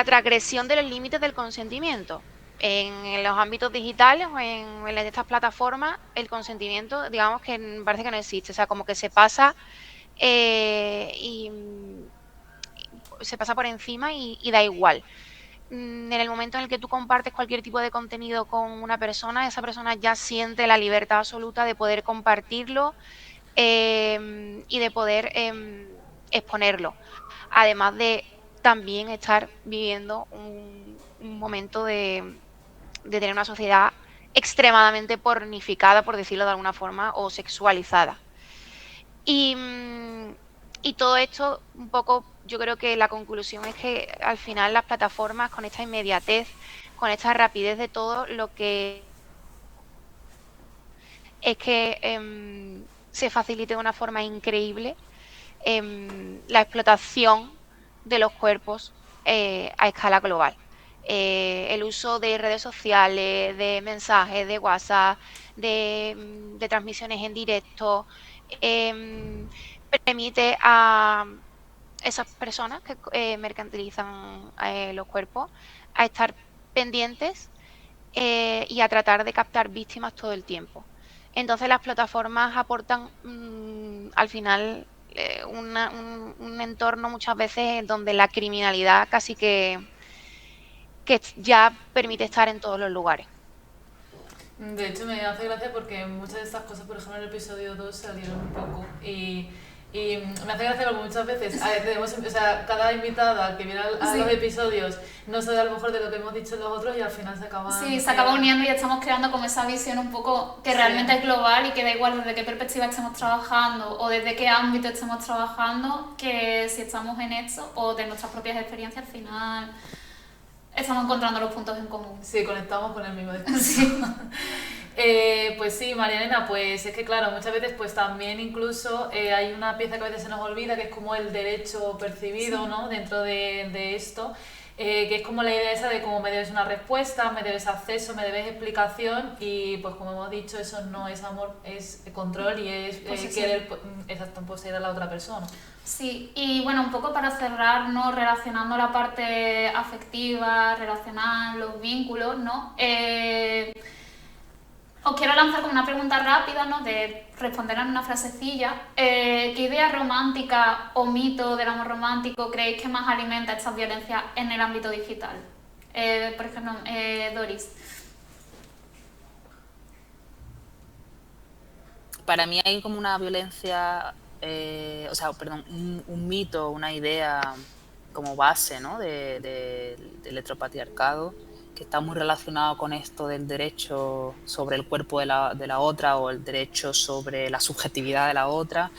transgresión de los límites del consentimiento. En los ámbitos digitales o en estas plataformas, el consentimiento, digamos que parece que no existe. O sea, como que se pasa y se pasa por encima y da igual. En el momento en el que tú compartes cualquier tipo de contenido con una persona, esa persona ya siente la libertad absoluta de poder compartirlo y de poder exponerlo. Además de también estar viviendo un momento de tener una sociedad extremadamente pornificada, por decirlo de alguna forma, o sexualizada. Y todo esto, un poco, yo creo que la conclusión es que al final las plataformas, con esta inmediatez, con esta rapidez de todo, lo que es que se facilite de una forma increíble la explotación de los cuerpos a escala global. El uso de redes sociales, de mensajes, de WhatsApp, de transmisiones en directo, permite a esas personas que mercantilizan los cuerpos a estar pendientes y a tratar de captar víctimas todo el tiempo. Entonces las plataformas aportan al final un entorno muchas veces donde la criminalidad casi que ya permite estar en todos los lugares. De hecho, me hace gracia porque muchas de estas cosas, por ejemplo, en el episodio 2 salieron un poco. Y me hace gracia porque muchas veces o sea, cada invitada que viene a los episodios no sabe a lo mejor de lo que hemos dicho los otros y al final se acaba... Sí, se acaba uniendo y estamos creando como esa visión un poco que realmente es global y que da igual desde qué perspectiva estemos trabajando o desde qué ámbito estemos trabajando, que si estamos en esto o de nuestras propias experiencias, al final estamos encontrando los puntos en común. Sí, conectamos con el mismo discurso. Sí. Pues sí, María Elena, pues es que claro, muchas veces pues también incluso hay una pieza que a veces se nos olvida, que es como el derecho percibido, ¿no?, dentro de esto, que es como la idea esa de como me debes una respuesta, me debes acceso, me debes explicación, y pues como hemos dicho, eso no es amor, es control y es querer poseer a la otra persona. Sí, y bueno, un poco para cerrar, ¿no?, relacionando la parte afectiva, relacional, los vínculos, ¿no? Os quiero lanzar como una pregunta rápida, ¿no?, de responder en una frasecilla. ¿Qué idea romántica o mito del amor romántico creéis que más alimenta estas violencias en el ámbito digital? Por ejemplo, Doris. Para mí hay como una violencia, un mito, una idea como base, ¿no? del heteropatriarcado, que está muy relacionado con esto del derecho sobre el cuerpo de la otra, o el derecho sobre la subjetividad de la otra,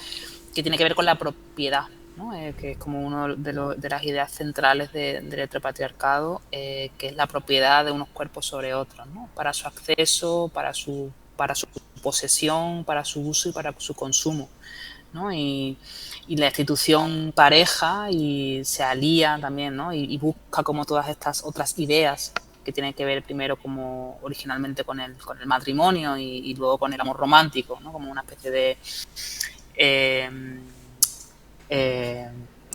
que tiene que ver con la propiedad, ¿no? Que es como una de las ideas centrales del heteropatriarcado, que es la propiedad de unos cuerpos sobre otros, ¿no? Para su acceso, para su posesión, para su uso y para su consumo, ¿no? Y la institución pareja y se alía también, ¿no? Y busca como todas estas otras ideas que tienen que ver primero como originalmente con el matrimonio y luego con el amor romántico, ¿no? Como una especie de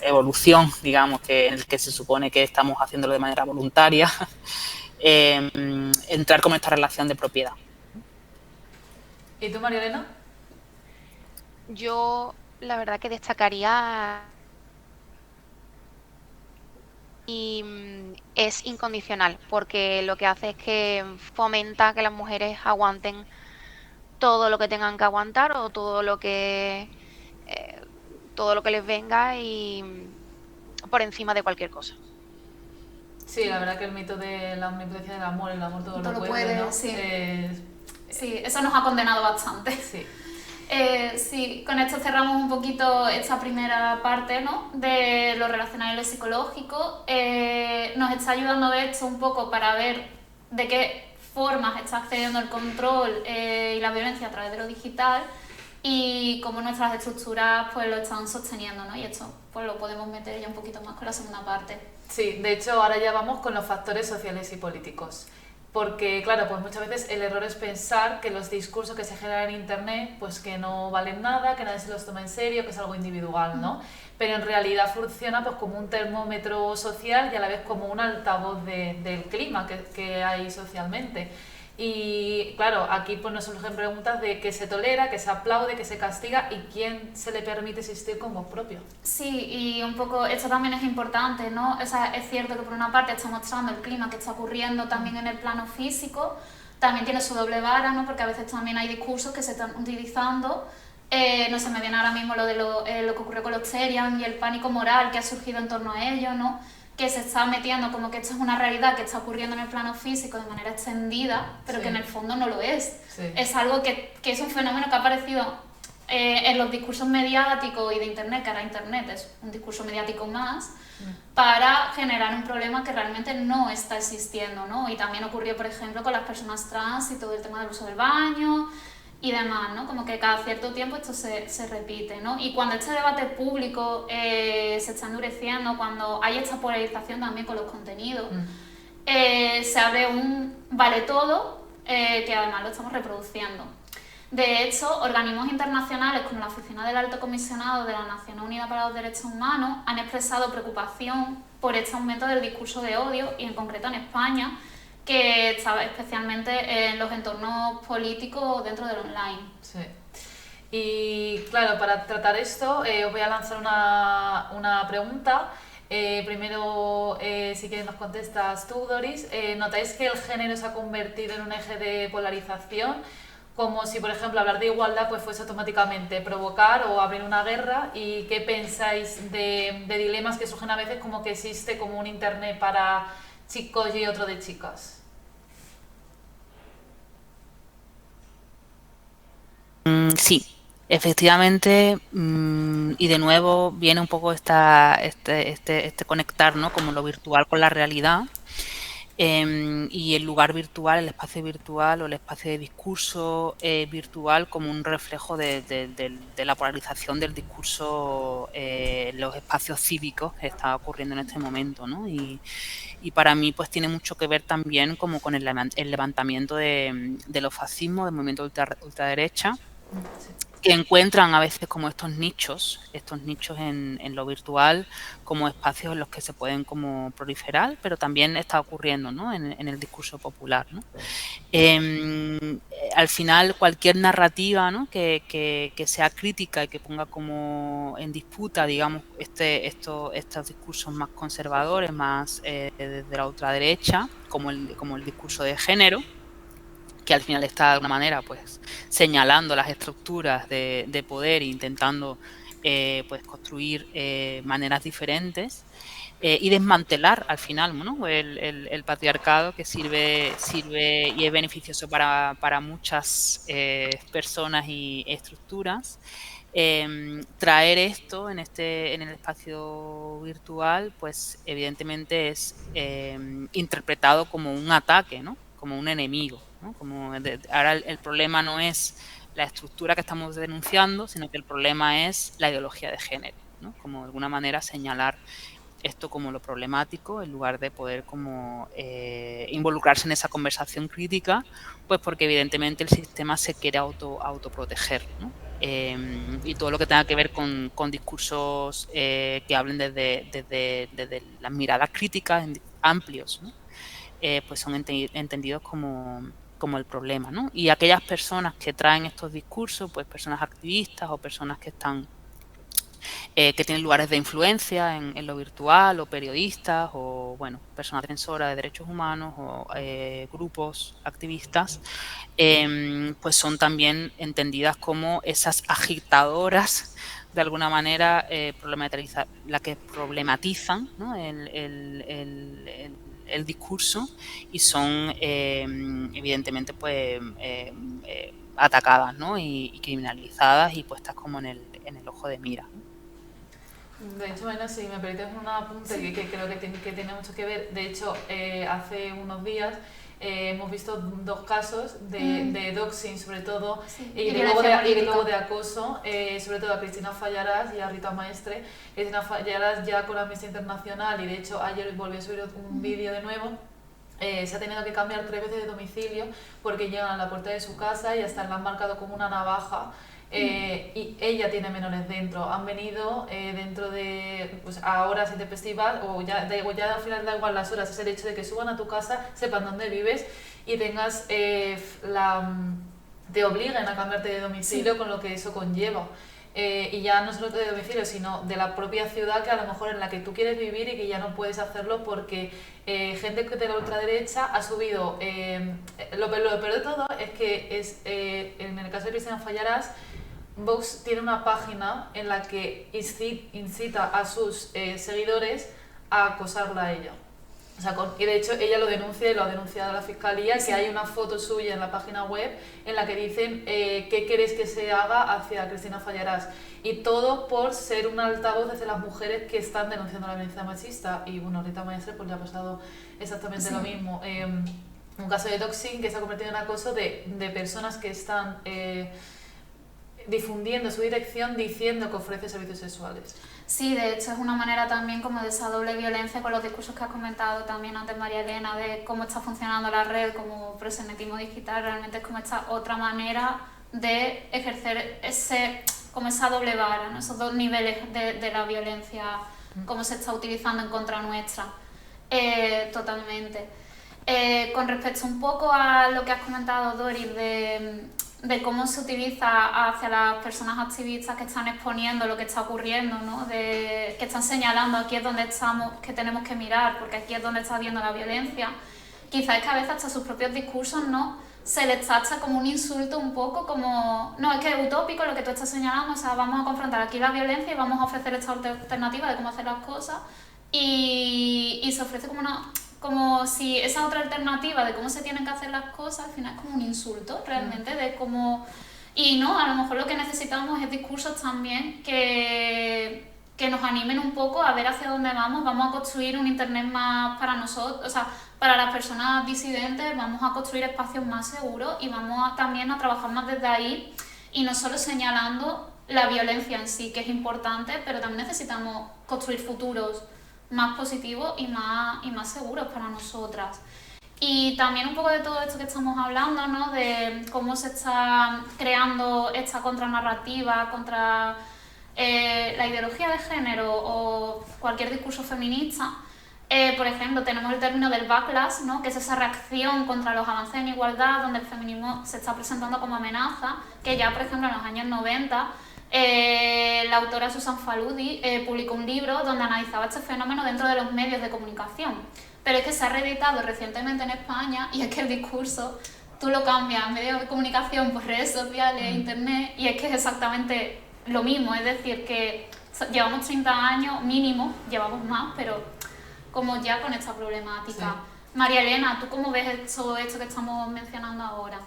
evolución, digamos, en el que se supone que estamos haciéndolo de manera voluntaria, entrar como en esta relación de propiedad. ¿Y tú, María Elena? Yo la verdad que destacaría y es incondicional, porque lo que hace es que fomenta que las mujeres aguanten todo lo que tengan que aguantar o todo lo que les venga y por encima de cualquier cosa. Sí, la verdad que el mito de la omnipotencia del amor, el amor todo lo puede, ¿no? Sí. Sí, eso nos ha condenado bastante. Sí. Sí, con esto cerramos un poquito esta primera parte, ¿no? De lo relacional y lo psicológico. Nos está ayudando de esto un poco para ver de qué formas está accediendo el control y la violencia a través de lo digital y cómo nuestras estructuras pues lo están sosteniendo, ¿no? Y esto pues lo podemos meter ya un poquito más con la segunda parte. Sí, de hecho ahora ya vamos con los factores sociales y políticos. Porque, claro, pues muchas veces el error es pensar que los discursos que se generan en Internet, pues que no valen nada, que nadie se los toma en serio, que es algo individual, ¿no? Pero en realidad funciona pues como un termómetro social y a la vez como un altavoz del clima que hay socialmente. Y claro, aquí pues nos surgen preguntas de qué se tolera, qué se aplaude, qué se castiga y quién se le permite existir con voz propia. Sí, y un poco esto también es importante, ¿no? O sea, es cierto que por una parte está mostrando el clima que está ocurriendo también en el plano físico, también tiene su doble vara, ¿no? Porque a veces también hay discursos que se están utilizando. No sé, me viene ahora mismo lo que ocurrió con los Terian y el pánico moral que ha surgido en torno a ello, ¿no? Que se está metiendo como que esto es una realidad que está ocurriendo en el plano físico de manera extendida, pero sí, que en el fondo no lo es. Sí. Es algo que es un fenómeno que ha aparecido en los discursos mediáticos y de Internet, que ahora Internet es un discurso mediático más, para generar un problema que realmente no está existiendo, ¿no? Y también ocurrió, por ejemplo, con las personas trans y todo el tema del uso del baño y demás, ¿no? Como que cada cierto tiempo esto se repite, ¿no? Y cuando este debate público se está endureciendo, cuando hay esta polarización también con los contenidos, se abre un vale todo que además lo estamos reproduciendo. De hecho, organismos internacionales como la Oficina del Alto Comisionado de la Naciones Unidas para los Derechos Humanos han expresado preocupación por este aumento del discurso de odio y en concreto en España, que estaba especialmente en los entornos políticos dentro del online. Sí. Y claro, para tratar esto os voy a lanzar una pregunta. Primero, si quieres nos contestas tú, Doris. ¿Notáis que el género se ha convertido en un eje de polarización? Como si, por ejemplo, hablar de igualdad pues fuese automáticamente provocar o abrir una guerra. ¿Y qué pensáis de dilemas que surgen a veces, como que existe como un internet para chicos y otro de chicas? Sí, efectivamente, y de nuevo viene un poco este conectar, ¿no? Como lo virtual con la realidad. Y el lugar virtual, el espacio virtual o el espacio de discurso virtual como un reflejo de la polarización del discurso en los espacios cívicos que está ocurriendo en este momento, ¿no? Y para mí pues tiene mucho que ver también como con el levantamiento de los fascismos, del movimiento ultraderecha, que encuentran a veces como estos nichos en lo virtual como espacios en los que se pueden como proliferar, pero también está ocurriendo, ¿no? en el discurso popular, ¿no? Al final cualquier narrativa, ¿no? que sea crítica y que ponga como en disputa, digamos, estos discursos más conservadores, más desde la ultraderecha, como el discurso de género, que al final está de alguna manera pues señalando las estructuras de poder e intentando pues construir maneras diferentes, y desmantelar al final, ¿no? el patriarcado que sirve y es beneficioso para muchas personas y estructuras. Traer esto en el espacio virtual, pues evidentemente es interpretado como un ataque, ¿no? Como un enemigo, ¿no? Ahora el problema no es la estructura que estamos denunciando, sino que el problema es la ideología de género, ¿no? Como de alguna manera señalar esto como lo problemático en lugar de poder como involucrarse en esa conversación crítica, pues porque evidentemente el sistema se quiere autoproteger, ¿no? Y todo lo que tenga que ver con discursos que hablen desde las miradas críticas amplios, ¿no? Pues son entendidos como el problema, ¿no? Y aquellas personas que traen estos discursos, pues personas activistas o personas que están que tienen lugares de influencia en lo virtual, o periodistas, o bueno, personas defensoras de derechos humanos, o grupos activistas, pues son también entendidas como esas agitadoras, de alguna manera, la que problematizan, ¿no? el discurso, y son evidentemente pues atacadas, ¿no? y criminalizadas y puestas como en el ojo de mira, ¿no? De hecho, bueno, si me permites un apunte que creo que tiene mucho que ver. De hecho, hace unos días hemos visto 2 casos de doxing, sobre todo, Sí. y luego de acoso, sobre todo a Cristina Fallarás y a Rita Maestre. Cristina Fallarás ya con Amnistía Internacional, y de hecho ayer volvió a subir un vídeo de nuevo. Se ha tenido que cambiar 3 veces de domicilio porque llegan a la puerta de su casa y hasta la han marcado con una navaja. Y ella tiene menores dentro. Han venido dentro de, pues, a horas intempestivas, o ya al final da igual las horas, es el hecho de que suban a tu casa, sepan dónde vives y tengas te obliguen a cambiarte de domicilio, con lo que eso conlleva. Y ya no solo de domicilio, sino de la propia ciudad que a lo mejor en la que tú quieres vivir y que ya no puedes hacerlo porque gente de la ultraderecha ha subido. Lo peor de todo es que en el caso de Cristina Fallarás, Vox tiene una página en la que incita a sus seguidores a acosarla a ella. O sea, y de hecho ella lo denuncia y lo ha denunciado a la fiscalía, sí, que hay una foto suya en la página web en la que dicen qué queréis que se haga hacia Cristina Fallarás. Y todo por ser un altavoz desde las mujeres que están denunciando la violencia machista. Y bueno, Rita Maestre pues le ha pasado exactamente lo mismo. Un caso de doxing que se ha convertido en acoso de personas que están difundiendo su dirección diciendo que ofrece servicios sexuales. Sí, de hecho es una manera también como de esa doble violencia con los discursos que has comentado también antes, María Elena, de cómo está funcionando la red como proxenetismo digital. Realmente es como esta otra manera de ejercer como esa doble vara, ¿no? Esos 2 niveles de la violencia, cómo se está utilizando en contra nuestra. Totalmente. Con respecto un poco a lo que has comentado, Doris, de cómo se utiliza hacia las personas activistas que están exponiendo lo que está ocurriendo, ¿no? Que están señalando aquí es donde estamos, que tenemos que mirar, porque aquí es donde está habiendo la violencia. Quizás es que a veces hasta sus propios discursos, ¿no?, se les tacha como un insulto un poco, como, no, es que es utópico lo que tú estás señalando, o sea, vamos a confrontar aquí la violencia y vamos a ofrecer esta alternativa de cómo hacer las cosas, y se ofrece como si esa otra alternativa de cómo se tienen que hacer las cosas al final es como un insulto realmente de cómo. Y no, a lo mejor lo que necesitamos es discursos también que nos animen un poco a ver hacia dónde vamos a construir un internet más para nosotros, o sea, para las personas disidentes, vamos a construir espacios más seguros y vamos también a trabajar más desde ahí y no solo señalando la violencia en sí, que es importante, pero también necesitamos construir futuros más positivos y más seguros para nosotras. Y también un poco de todo esto que estamos hablando, ¿no?, de cómo se está creando esta contranarrativa contra la ideología de género o cualquier discurso feminista. Por ejemplo, tenemos el término del backlash, ¿no?, que es esa reacción contra los avances en igualdad, donde el feminismo se está presentando como amenaza, que ya, por ejemplo, en los años 90, la autora Susan Faludi publicó un libro donde analizaba este fenómeno dentro de los medios de comunicación. Pero es que se ha reeditado recientemente en España y es que el discurso tú lo cambias en medios de comunicación por redes sociales, internet, y es que es exactamente lo mismo. Es decir, que llevamos 30 años mínimo, llevamos más, pero como ya con esta problemática. Sí. María Elena, ¿tú cómo ves todo esto que estamos mencionando ahora?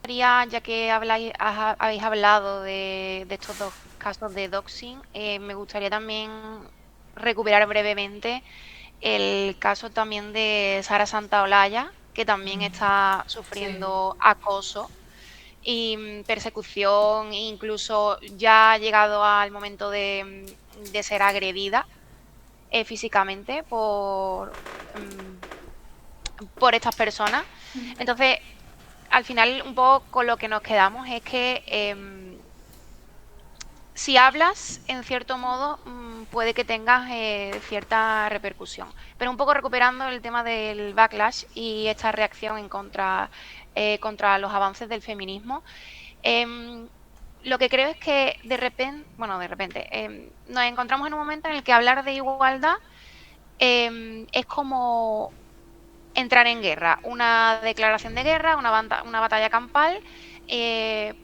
Ya que habéis hablado de estos dos casos de doxing, me gustaría también recuperar brevemente el caso también de Sara Santaolalla, que también está Sí. sufriendo acoso y persecución, incluso ya ha llegado al momento de ser agredida físicamente por estas personas. Entonces, al final, un poco con lo que nos quedamos es que si hablas, en cierto modo, puede que tengas cierta repercusión. Pero un poco recuperando el tema del backlash y esta reacción contra los avances del feminismo, lo que creo es que de repente nos encontramos en un momento en el que hablar de igualdad es como entrar en guerra, una declaración de guerra, una batalla campal,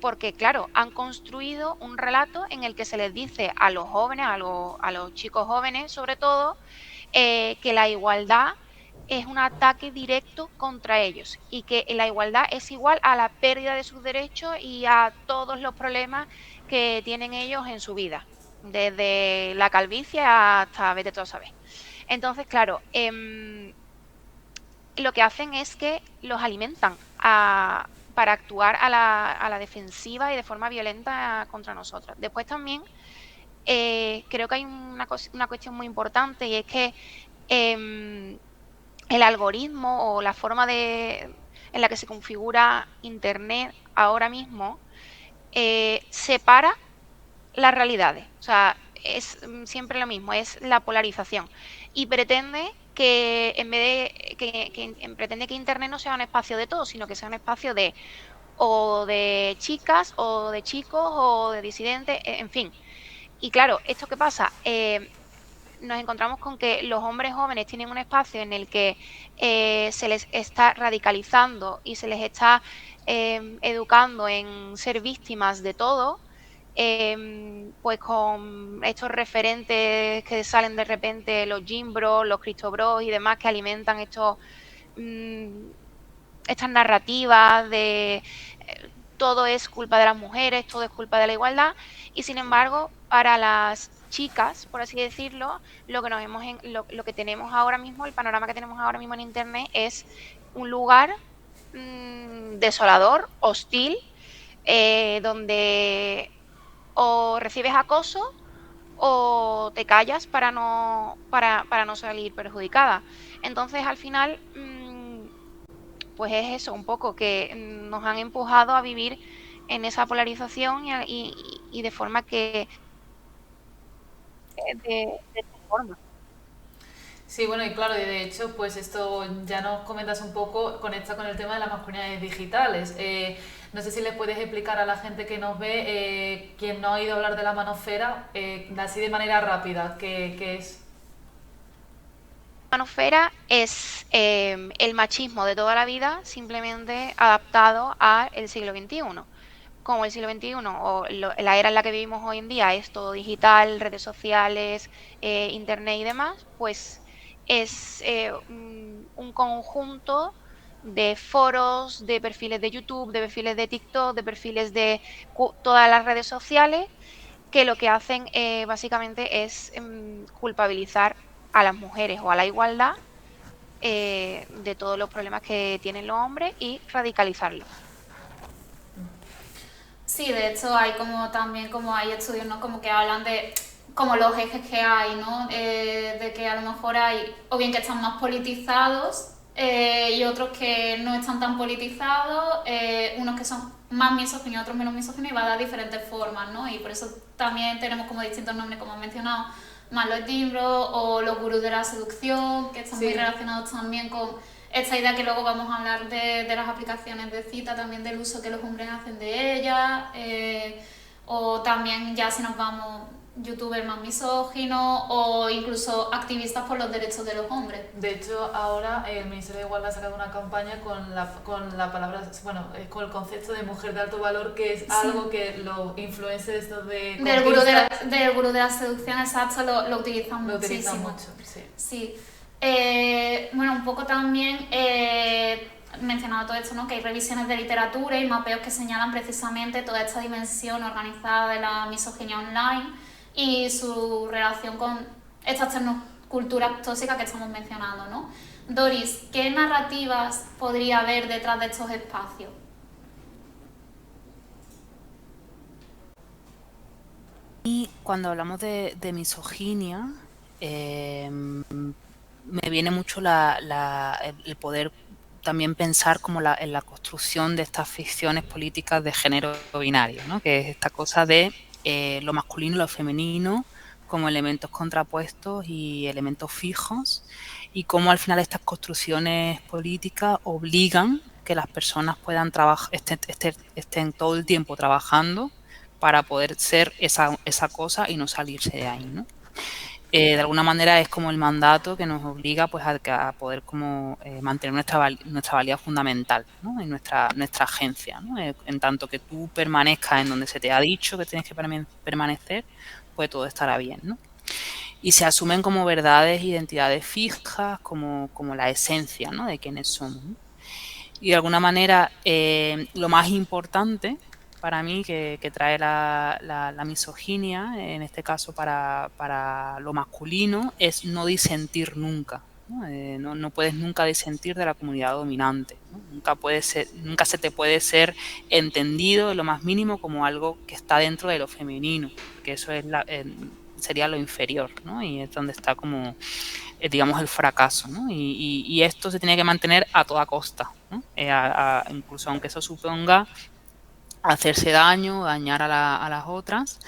porque claro, han construido un relato en el que se les dice a los jóvenes, a los chicos jóvenes sobre todo, que la igualdad es un ataque directo contra ellos y que la igualdad es igual a la pérdida de sus derechos y a todos los problemas que tienen ellos en su vida, desde la calvicie hasta vete tú a saber. Entonces, claro, lo que hacen es que los alimentan para actuar a la defensiva y de forma violenta contra nosotros. Después también creo que hay una cuestión muy importante y es que el algoritmo o la forma en la que se configura Internet ahora mismo separa las realidades. O sea, es siempre lo mismo, es la polarización. Y pretende que en vez de pretende que Internet no sea un espacio de todo, sino que sea un espacio de o de chicas o de chicos o de disidentes, en fin. Y claro, ¿esto qué pasa? Nos encontramos con que los hombres jóvenes tienen un espacio en el que se les está radicalizando y se les está educando en ser víctimas de todo, pues con estos referentes que salen de repente, los Jim Bros, los Cristo Bros y demás, que alimentan estas narrativas de todo es culpa de las mujeres, todo es culpa de la igualdad, y sin embargo, para las chicas, por así decirlo, lo que tenemos ahora mismo, el panorama que tenemos ahora mismo en Internet es un lugar desolador, hostil, donde o recibes acoso o te callas para no salir perjudicada. Entonces, al final, pues es eso, un poco, que nos han empujado a vivir en esa polarización y de forma que de esta forma. Sí, bueno, y claro, y de hecho, pues esto ya nos comentas un poco, conecta con el tema de las masculinidades digitales. No sé si le puedes explicar a la gente que nos ve, quien no ha oído hablar de la manosfera, así de manera rápida, ¿qué es? La manosfera es el machismo de toda la vida, simplemente adaptado al siglo XXI. Como el siglo XXI o la era en la que vivimos hoy en día es todo digital, redes sociales, internet y demás, pues es un conjunto de foros, de perfiles de YouTube, de perfiles de TikTok, de perfiles de todas las redes sociales, que lo que hacen básicamente es culpabilizar a las mujeres o a la igualdad de todos los problemas que tienen los hombres y radicalizarlos. Sí, de hecho hay como también como hay estudios, ¿no? Como que hablan de como los ejes que hay, ¿no? De que a lo mejor hay o bien que están más politizados y otros que no están tan politizados, unos que son más misóginos y otros menos misóginos y va a dar diferentes formas, ¿no? Y por eso también tenemos como distintos nombres, como han mencionado, más los timbros o los gurús de la seducción, que están muy relacionados también con esta idea que luego vamos a hablar de las aplicaciones de cita, también del uso que los hombres hacen de ellas, o también ya si nos vamos youtubers más misóginos o incluso activistas por los derechos de los hombres. De hecho, ahora el Ministerio de Igualdad ha sacado una campaña con la palabra, bueno, con el concepto de mujer de alto valor, que es algo que los influencers estos de del gurú de la seducción, exacto, lo utilizan lo muchísimo. utilizan mucho, sí. Sí. Bueno, un poco también mencionado todo esto, ¿no? Que hay revisiones de literatura y mapeos que señalan precisamente toda esta dimensión organizada de la misoginia online y su relación con estas tecnoculturas tóxicas que estamos mencionando, ¿no? Doris, ¿qué narrativas podría haber detrás de estos espacios? Y cuando hablamos de misoginia, me viene mucho el poder también pensar como en la construcción de estas ficciones políticas de género binario, ¿no? Que es esta cosa de lo masculino y lo femenino como elementos contrapuestos y elementos fijos, y cómo al final estas construcciones políticas obligan que las personas puedan estén todo el tiempo trabajando para poder ser esa cosa y no salirse de ahí, ¿no? De alguna manera es como el mandato que nos obliga pues a poder como mantener nuestra valía fundamental, ¿no? En nuestra agencia, ¿no? En tanto que tú permanezcas en donde se te ha dicho que tienes que permanecer, pues todo estará bien, ¿no? Y se asumen como verdades, identidades fijas, como la esencia, ¿no? De quiénes somos, ¿no? Y de alguna manera lo más importante para mí que trae la misoginia, en este caso para lo masculino, es no disentir nunca, ¿no? No puedes nunca disentir de la comunidad dominante, ¿no? Nunca se te puede ser entendido en lo más mínimo como algo que está dentro de lo femenino, porque eso es sería lo inferior, ¿no? Y es donde está como digamos, el fracaso, ¿no? Y esto se tiene que mantener a toda costa, ¿no? Incluso aunque eso suponga hacerse daño, dañar a las otras,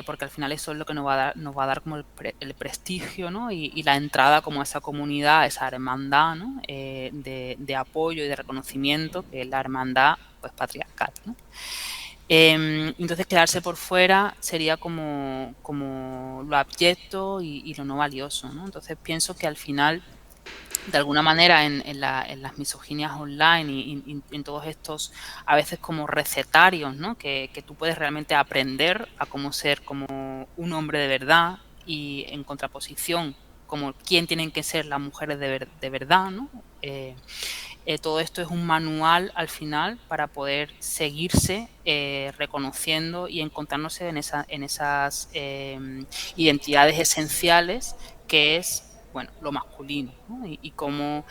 porque al final eso es lo que nos va a dar como el prestigio, ¿no? Y la entrada como a esa comunidad, esa hermandad, ¿no? De apoyo y de reconocimiento, que es la hermandad pues patriarcal, ¿no? Entonces quedarse por fuera sería como lo abyecto y lo no valioso, ¿no? Entonces pienso que al final, de alguna manera, en las misoginias online y en todos estos, a veces como recetarios, ¿no? Que tú puedes realmente aprender a cómo ser como un hombre de verdad, y en contraposición como quién tienen que ser las mujeres de verdad, ¿no? Todo esto es un manual al final para poder seguirse reconociendo y encontrándose en esas identidades esenciales, que es, bueno, lo masculino, ¿no? Y cómo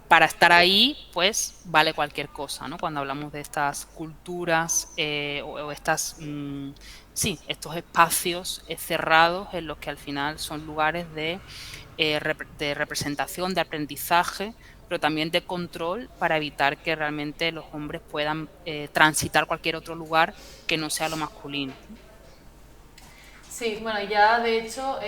para estar ahí, pues vale cualquier cosa, ¿no? Cuando hablamos de estas culturas o estas, sí, estos espacios cerrados en los que al final son lugares de representación, de aprendizaje, pero también de control, para evitar que realmente los hombres puedan transitar cualquier otro lugar que no sea lo masculino. Sí, bueno, ya de hecho,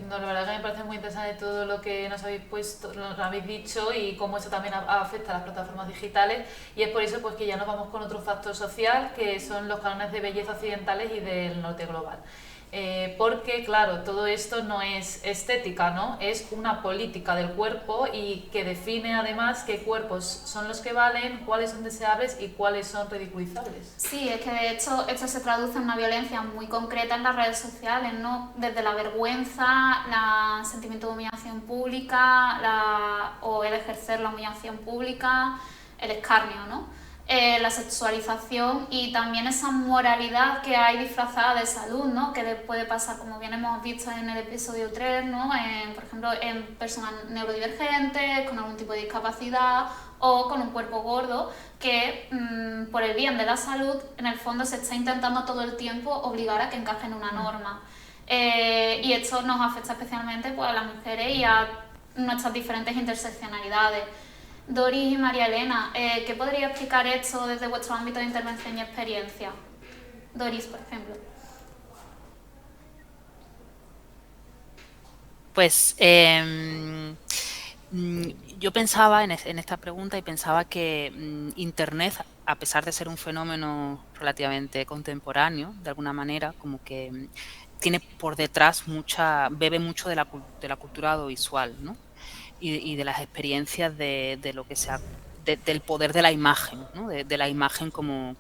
no, la verdad que me parece muy interesante todo lo que nos habéis dicho, y cómo eso también afecta a las plataformas digitales, y es por eso pues que ya nos vamos con otro factor social, que son los cánones de belleza occidentales y del norte global. Porque, claro, todo esto no es estética, ¿no? Es una política del cuerpo, y que define además qué cuerpos son los que valen, cuáles son deseables y cuáles son ridiculizables. Sí, es que de hecho esto se traduce en una violencia muy concreta en las redes sociales, ¿no? Desde la vergüenza, el sentimiento de humillación pública, o el ejercer la humillación pública, el escarnio, ¿no? La sexualización y también esa moralidad que hay disfrazada de salud, ¿no? Que puede pasar, como bien hemos visto en el episodio 3, ¿no? Por ejemplo, en personas neurodivergentes, con algún tipo de discapacidad o con un cuerpo gordo, que por el bien de la salud, en el fondo se está intentando todo el tiempo obligar a que encaje en una norma. Y esto nos afecta especialmente pues, a las mujeres y a nuestras diferentes interseccionalidades. Doris y María Elena, ¿qué podría explicar esto desde vuestro ámbito de intervención y experiencia? Doris, por ejemplo. Pues yo pensaba en esta pregunta y pensaba que Internet, a pesar de ser un fenómeno relativamente contemporáneo, de alguna manera, como que tiene por detrás bebe mucho de la cultura audiovisual, ¿no? Y de las experiencias de lo que sea, del poder de la imagen, ¿no? De la imagen como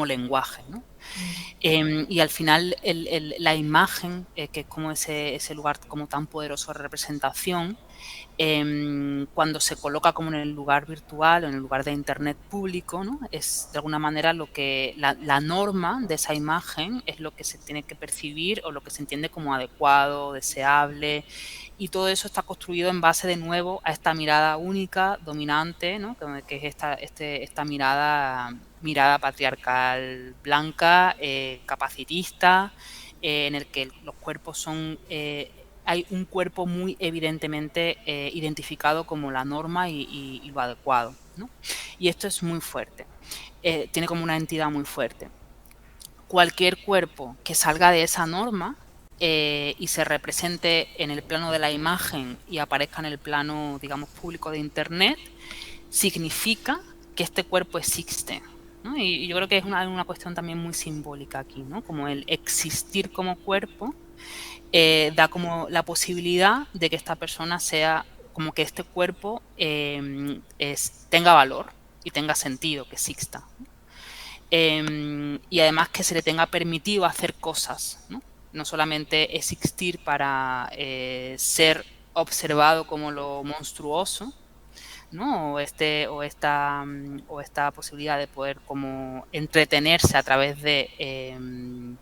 lenguaje, ¿no? Y al final la imagen, que es como ese lugar como tan poderoso de representación, cuando se coloca como en el lugar virtual o en el lugar de Internet público, ¿no? Es de alguna manera lo que la norma de esa imagen es lo que se tiene que percibir o lo que se entiende como adecuado, deseable, y todo eso está construido en base de nuevo a esta mirada única, dominante, ¿no? Que es esta mirada patriarcal blanca, capacitista, en el que los cuerpos son... hay un cuerpo muy evidentemente identificado como la norma y lo adecuado, ¿no? Y esto es muy fuerte, tiene como una entidad muy fuerte. Cualquier cuerpo que salga de esa norma y se represente en el plano de la imagen y aparezca en el plano, digamos, público de Internet, significa que este cuerpo existe, ¿no? Y yo creo que es una cuestión también muy simbólica aquí, ¿no? Como el existir como cuerpo da como la posibilidad de que esta persona sea, como que este cuerpo tenga valor y tenga sentido, que exista. Y además que se le tenga permitido hacer cosas, ¿no? No solamente existir para ser observado como lo monstruoso, ¿no? O esta posibilidad de poder como entretenerse a través de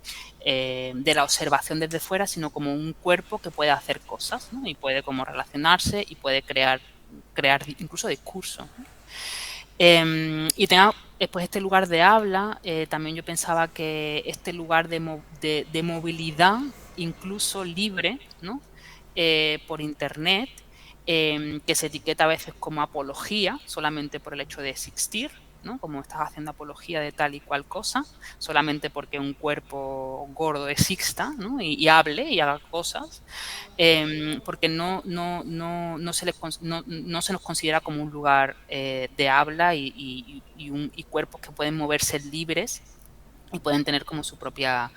la observación desde fuera, sino como un cuerpo que puede hacer cosas, ¿no? Y puede como relacionarse y puede crear incluso discursos, ¿no? Y tenga pues este lugar de habla, también yo pensaba que este lugar de movilidad, incluso libre, ¿no? Por Internet, que se etiqueta a veces como apología, solamente por el hecho de existir, ¿no? Como estás haciendo apología de tal y cual cosa, solamente porque un cuerpo gordo exista, ¿no? y hable y haga cosas, porque no se nos considera como un lugar de habla y cuerpos que pueden moverse libres y pueden tener como su propia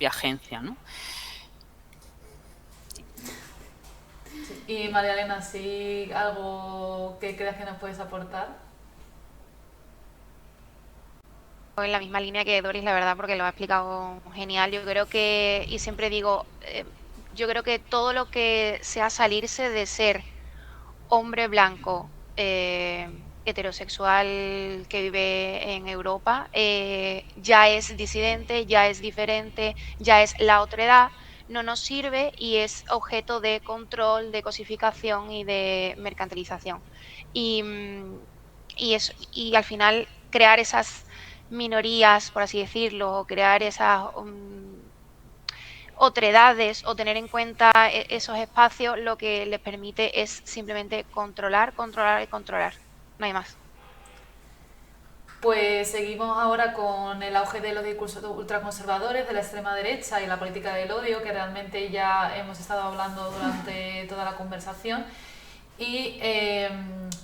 agencia, ¿no? Y María Elena, ¿sí algo que creas que nos puedes aportar? En la misma línea que Doris, la verdad, porque lo ha explicado genial. Yo creo que, y siempre digo, yo creo que todo lo que sea salirse de ser hombre blanco, heterosexual que vive en Europa, ya es disidente, ya es diferente, ya es la otredad, no nos sirve y es objeto de control, de cosificación y de mercantilización. Y al final crear esas minorías, por así decirlo, o crear esas otredades o tener en cuenta esos espacios, lo que les permite es simplemente controlar, controlar y controlar. No hay más. Pues seguimos ahora con el auge de los discursos ultraconservadores de la extrema derecha y la política del odio, que realmente ya hemos estado hablando durante toda la conversación. Y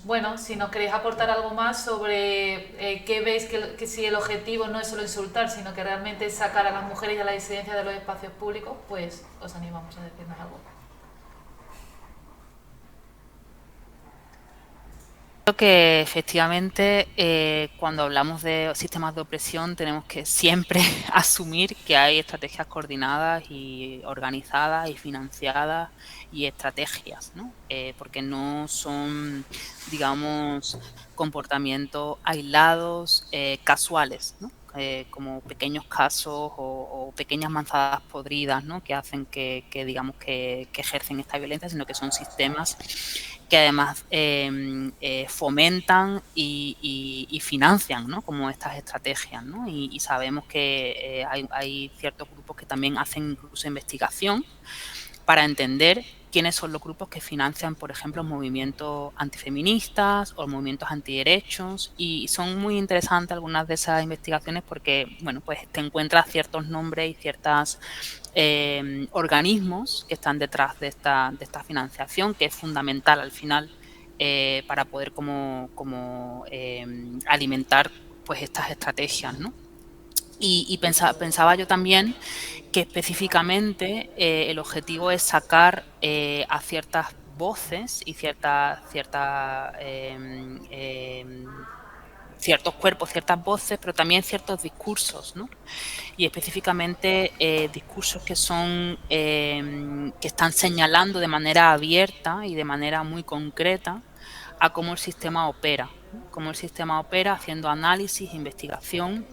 bueno, si nos queréis aportar algo más sobre qué veis que si el objetivo no es solo insultar, sino que realmente es sacar a las mujeres y a la disidencia de los espacios públicos, pues os animamos a decirnos algo. Creo que efectivamente cuando hablamos de sistemas de opresión tenemos que siempre asumir que hay estrategias coordinadas y organizadas y financiadas y estrategias, ¿no? Porque no son, digamos, comportamientos aislados, casuales, ¿no? Como pequeños casos o pequeñas manzanas podridas, ¿no? Que hacen digamos, que ejercen esta violencia, sino que son sistemas que además fomentan y financian, ¿no? Como estas estrategias, ¿no? Y sabemos que hay ciertos grupos que también hacen incluso investigación para entender quiénes son los grupos que financian, por ejemplo, movimientos antifeministas o movimientos antiderechos, y son muy interesantes algunas de esas investigaciones porque, bueno, pues te encuentras ciertos nombres y ciertas organismos que están detrás de esta financiación, que es fundamental al final para poder alimentar pues estas estrategias, ¿no? Y pensaba yo también que específicamente el objetivo es sacar a ciertas voces y ciertos cuerpos, ciertas voces, pero también ciertos discursos, ¿no? Y específicamente discursos que están señalando de manera abierta y de manera muy concreta a cómo el sistema opera, ¿no? Cómo el sistema opera haciendo análisis, investigación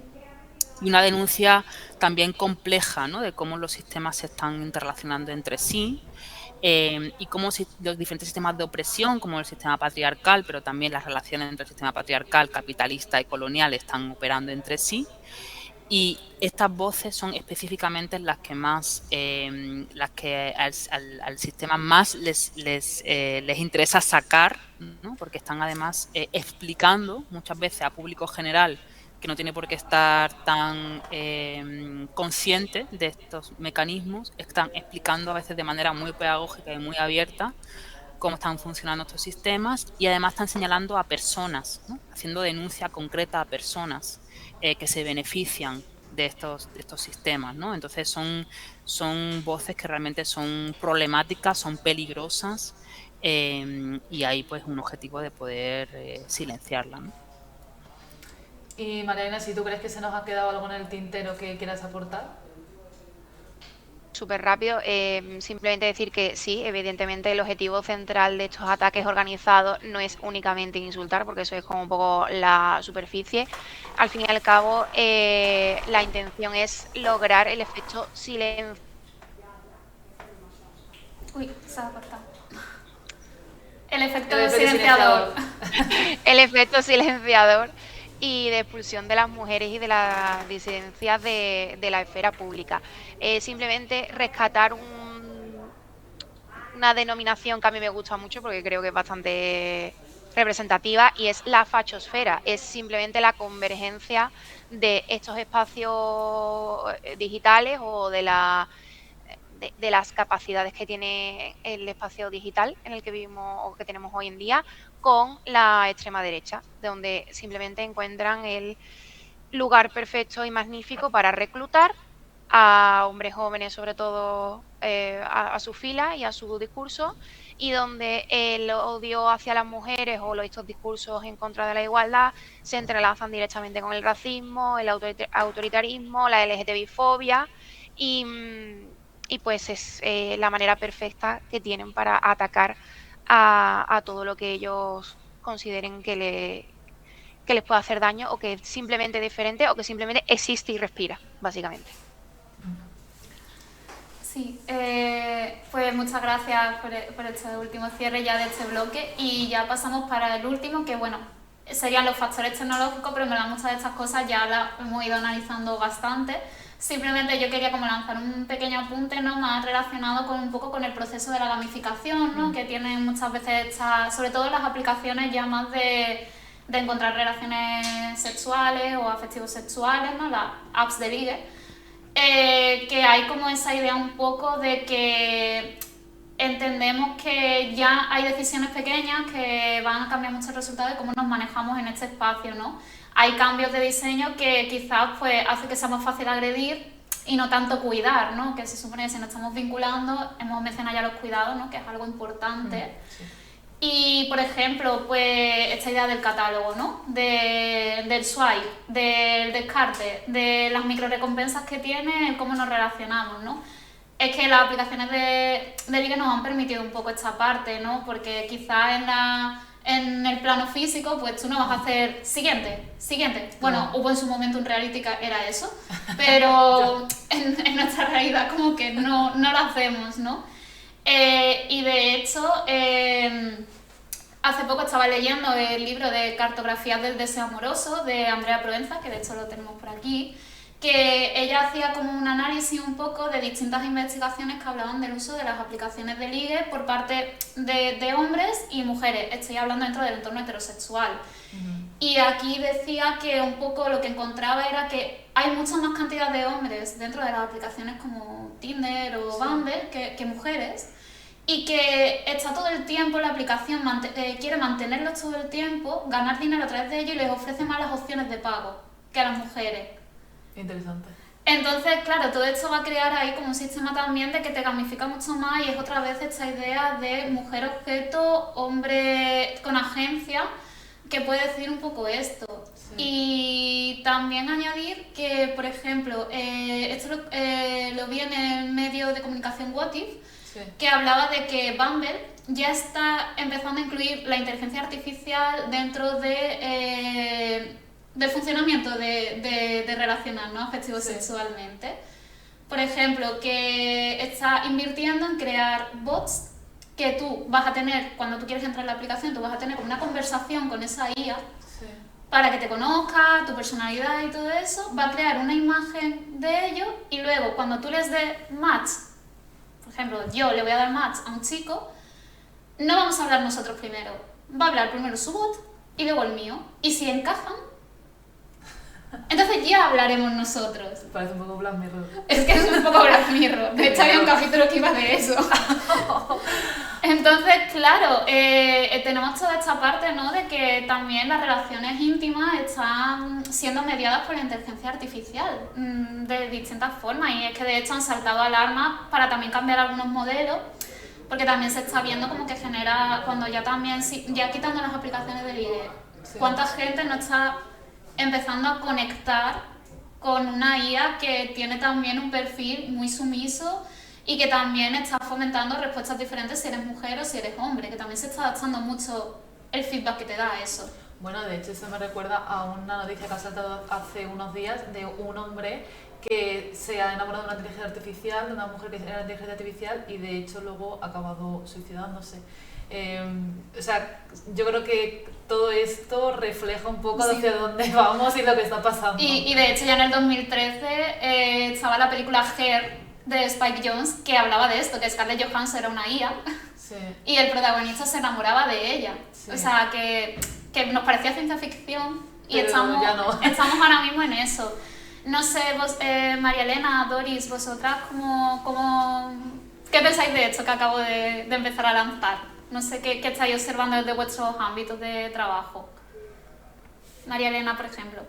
y una denuncia también compleja, ¿no? De cómo los sistemas se están interrelacionando entre sí y cómo los diferentes sistemas de opresión, como el sistema patriarcal, pero también las relaciones entre el sistema patriarcal, capitalista y colonial están operando entre sí. Y estas voces son específicamente las que más, las que al sistema más les interesa sacar, ¿no? Porque están además explicando muchas veces a público general que no tiene por qué estar tan consciente de estos mecanismos, están explicando a veces de manera muy pedagógica y muy abierta cómo están funcionando estos sistemas y además están señalando a personas, ¿no? Haciendo denuncia concreta a personas que se benefician de estos sistemas, ¿no? Entonces son voces que realmente son problemáticas, son peligrosas y hay pues un objetivo de poder silenciarlas, ¿no? Y Mariana, si tú crees que se nos ha quedado algo en el tintero que quieras aportar. Súper rápido, simplemente decir que sí, evidentemente el objetivo central de estos ataques organizados no es únicamente insultar, porque eso es como un poco la superficie. Al fin y al cabo, la intención es lograr el efecto silencio. Uy, se ha cortado. El efecto silenciador. El efecto silenciador y de expulsión de las mujeres y de las disidencias de la esfera pública. Simplemente rescatar una denominación que a mí me gusta mucho porque creo que es bastante representativa y es la fachosfera. Es simplemente la convergencia de estos espacios digitales o de las capacidades que tiene el espacio digital en el que vivimos o que tenemos hoy en día con la extrema derecha, donde simplemente encuentran el lugar perfecto y magnífico para reclutar a hombres jóvenes, sobre todo a su fila y a su discurso, y donde el odio hacia las mujeres o estos discursos en contra de la igualdad se entrelazan directamente con el racismo, el autoritarismo, la LGTBI-fobia y pues es la manera perfecta que tienen para atacar a todo lo que ellos consideren que les puede hacer daño o que es simplemente diferente o que simplemente existe y respira, básicamente. Sí, pues muchas gracias por este último cierre ya de este bloque y ya pasamos para el último, que bueno, serían los factores tecnológicos, pero en verdad muchas de estas cosas ya las hemos ido analizando bastante. Simplemente yo quería como lanzar un pequeño apunte, ¿no? Más relacionado con un poco con el proceso de la gamificación, ¿no? Que tienen muchas veces sobre todo las aplicaciones ya más de encontrar relaciones sexuales o afectivos sexuales, ¿no? Las apps de ligue, que hay como esa idea un poco de que entendemos que ya hay decisiones pequeñas que van a cambiar mucho el resultado de cómo nos manejamos en este espacio, ¿no? Hay cambios de diseño que quizás pues hace que sea más fácil agredir y no tanto cuidar, ¿no? Que se supone que si nos estamos vinculando, hemos mencionado ya los cuidados, ¿no? Que es algo importante. Sí. Y, por ejemplo, pues esta idea del catálogo, ¿no? Del swipe, del descarte, de las microrecompensas que tiene, cómo nos relacionamos, ¿no? Es que las aplicaciones de ligue nos han permitido un poco esta parte, ¿no? Porque quizás en el plano físico, pues tú no vas a hacer siguiente. Bueno, hubo en su momento un reality que era eso, pero en nuestra realidad como que no lo hacemos, ¿no? Y de hecho, hace poco estaba leyendo el libro de Cartografías del deseo amoroso de Andrea Proenza, que de hecho lo tenemos por aquí, que ella hacía como un análisis un poco de distintas investigaciones que hablaban del uso de las aplicaciones de ligue por parte de hombres y mujeres. Estoy hablando dentro del entorno heterosexual. Y aquí decía que un poco lo que encontraba era que hay mucha más cantidad de hombres dentro de las aplicaciones como Tinder o Bumble que mujeres, y que está todo el tiempo la aplicación, quiere mantenerlos todo el tiempo, ganar dinero a través de ello y les ofrece malas opciones de pago que a las mujeres. Interesante. Entonces, claro, todo esto va a crear ahí como un sistema también de que te gamifica mucho más, y es otra vez esta idea de mujer objeto, hombre con agencia, que puede decir un poco esto. Sí. Y también añadir que, por ejemplo, esto lo vi en el medio de comunicación What If, Sí. que hablaba de que Bumble ya está empezando a incluir la inteligencia artificial dentro del funcionamiento de relacionar, ¿no?, afectivo-sexualmente. Por ejemplo, que está invirtiendo en crear bots que tú vas a tener, cuando tú quieres entrar en la aplicación, tú vas a tener como una conversación con esa IA Sí. para que te conozca, tu personalidad y todo eso, va a crear una imagen de ello, y luego cuando tú les des match, por ejemplo, yo le voy a dar match a un chico, no vamos a hablar nosotros primero, va a hablar primero su bot y luego el mío, y si encajan, entonces ya hablaremos nosotros. Parece un poco Black Mirror. Es que es un poco Black Mirror, de hecho había un capítulo que iba de eso. Entonces, claro, tenemos toda esta parte, ¿no?, de que también las relaciones íntimas están siendo mediadas por la inteligencia artificial de distintas formas, y es que de hecho han saltado alarmas para también cambiar algunos modelos, porque también se está viendo como que genera, cuando ya también, ya quitando las aplicaciones de ligue, Sí. cuánta gente no está empezando a conectar con una IA que tiene también un perfil muy sumiso y que también está fomentando respuestas diferentes si eres mujer o si eres hombre, que también se está adaptando mucho el feedback que te da eso. Bueno, de hecho, eso me recuerda a una noticia que ha saltado hace unos días de un hombre que se ha enamorado de una inteligencia artificial, de una mujer que era inteligencia artificial, y de hecho luego ha acabado suicidándose. O sea, yo creo que todo esto refleja un poco Sí. hacia dónde vamos y lo que está pasando. Y de hecho ya en el 2013 estaba la película Her de Spike Jonze, que hablaba de esto, que Scarlett Johansson era una IA Sí. y el protagonista se enamoraba de ella. Sí. O sea, que nos parecía ciencia ficción, y Pero estamos, ya no. estamos ahora mismo en eso. No sé, vos, María Elena, Doris, vosotras, ¿qué pensáis de esto que acabo de empezar a lanzar? No sé qué estáis observando desde vuestros ámbitos de trabajo. María Elena, por ejemplo.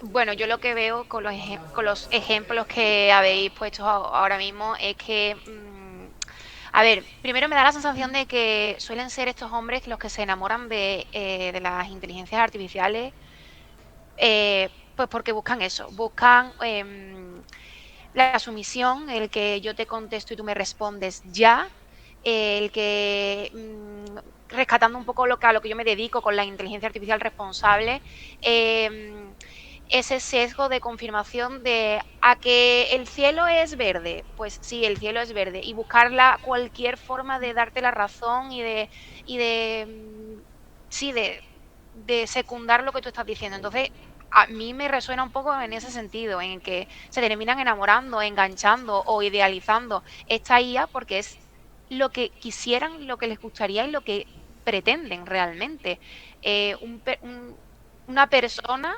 Bueno, yo lo que veo con los ejemplos que habéis puesto ahora mismo es que, a ver, primero me da la sensación de que suelen ser estos hombres los que se enamoran de las inteligencias artificiales, pues porque buscan eso, buscan la sumisión, el que yo te contesto y tú me respondes ya, el que rescatando un poco a lo que yo me dedico con la inteligencia artificial responsable, ese sesgo de confirmación de a que el cielo es verde, pues sí, el cielo es verde, y buscarla cualquier forma de darte la razón y de secundar lo que tú estás diciendo. Entonces, a mí me resuena un poco en ese sentido, en que se terminan enamorando, enganchando o idealizando esta IA porque es lo que quisieran, lo que les gustaría y lo que pretenden realmente. Una persona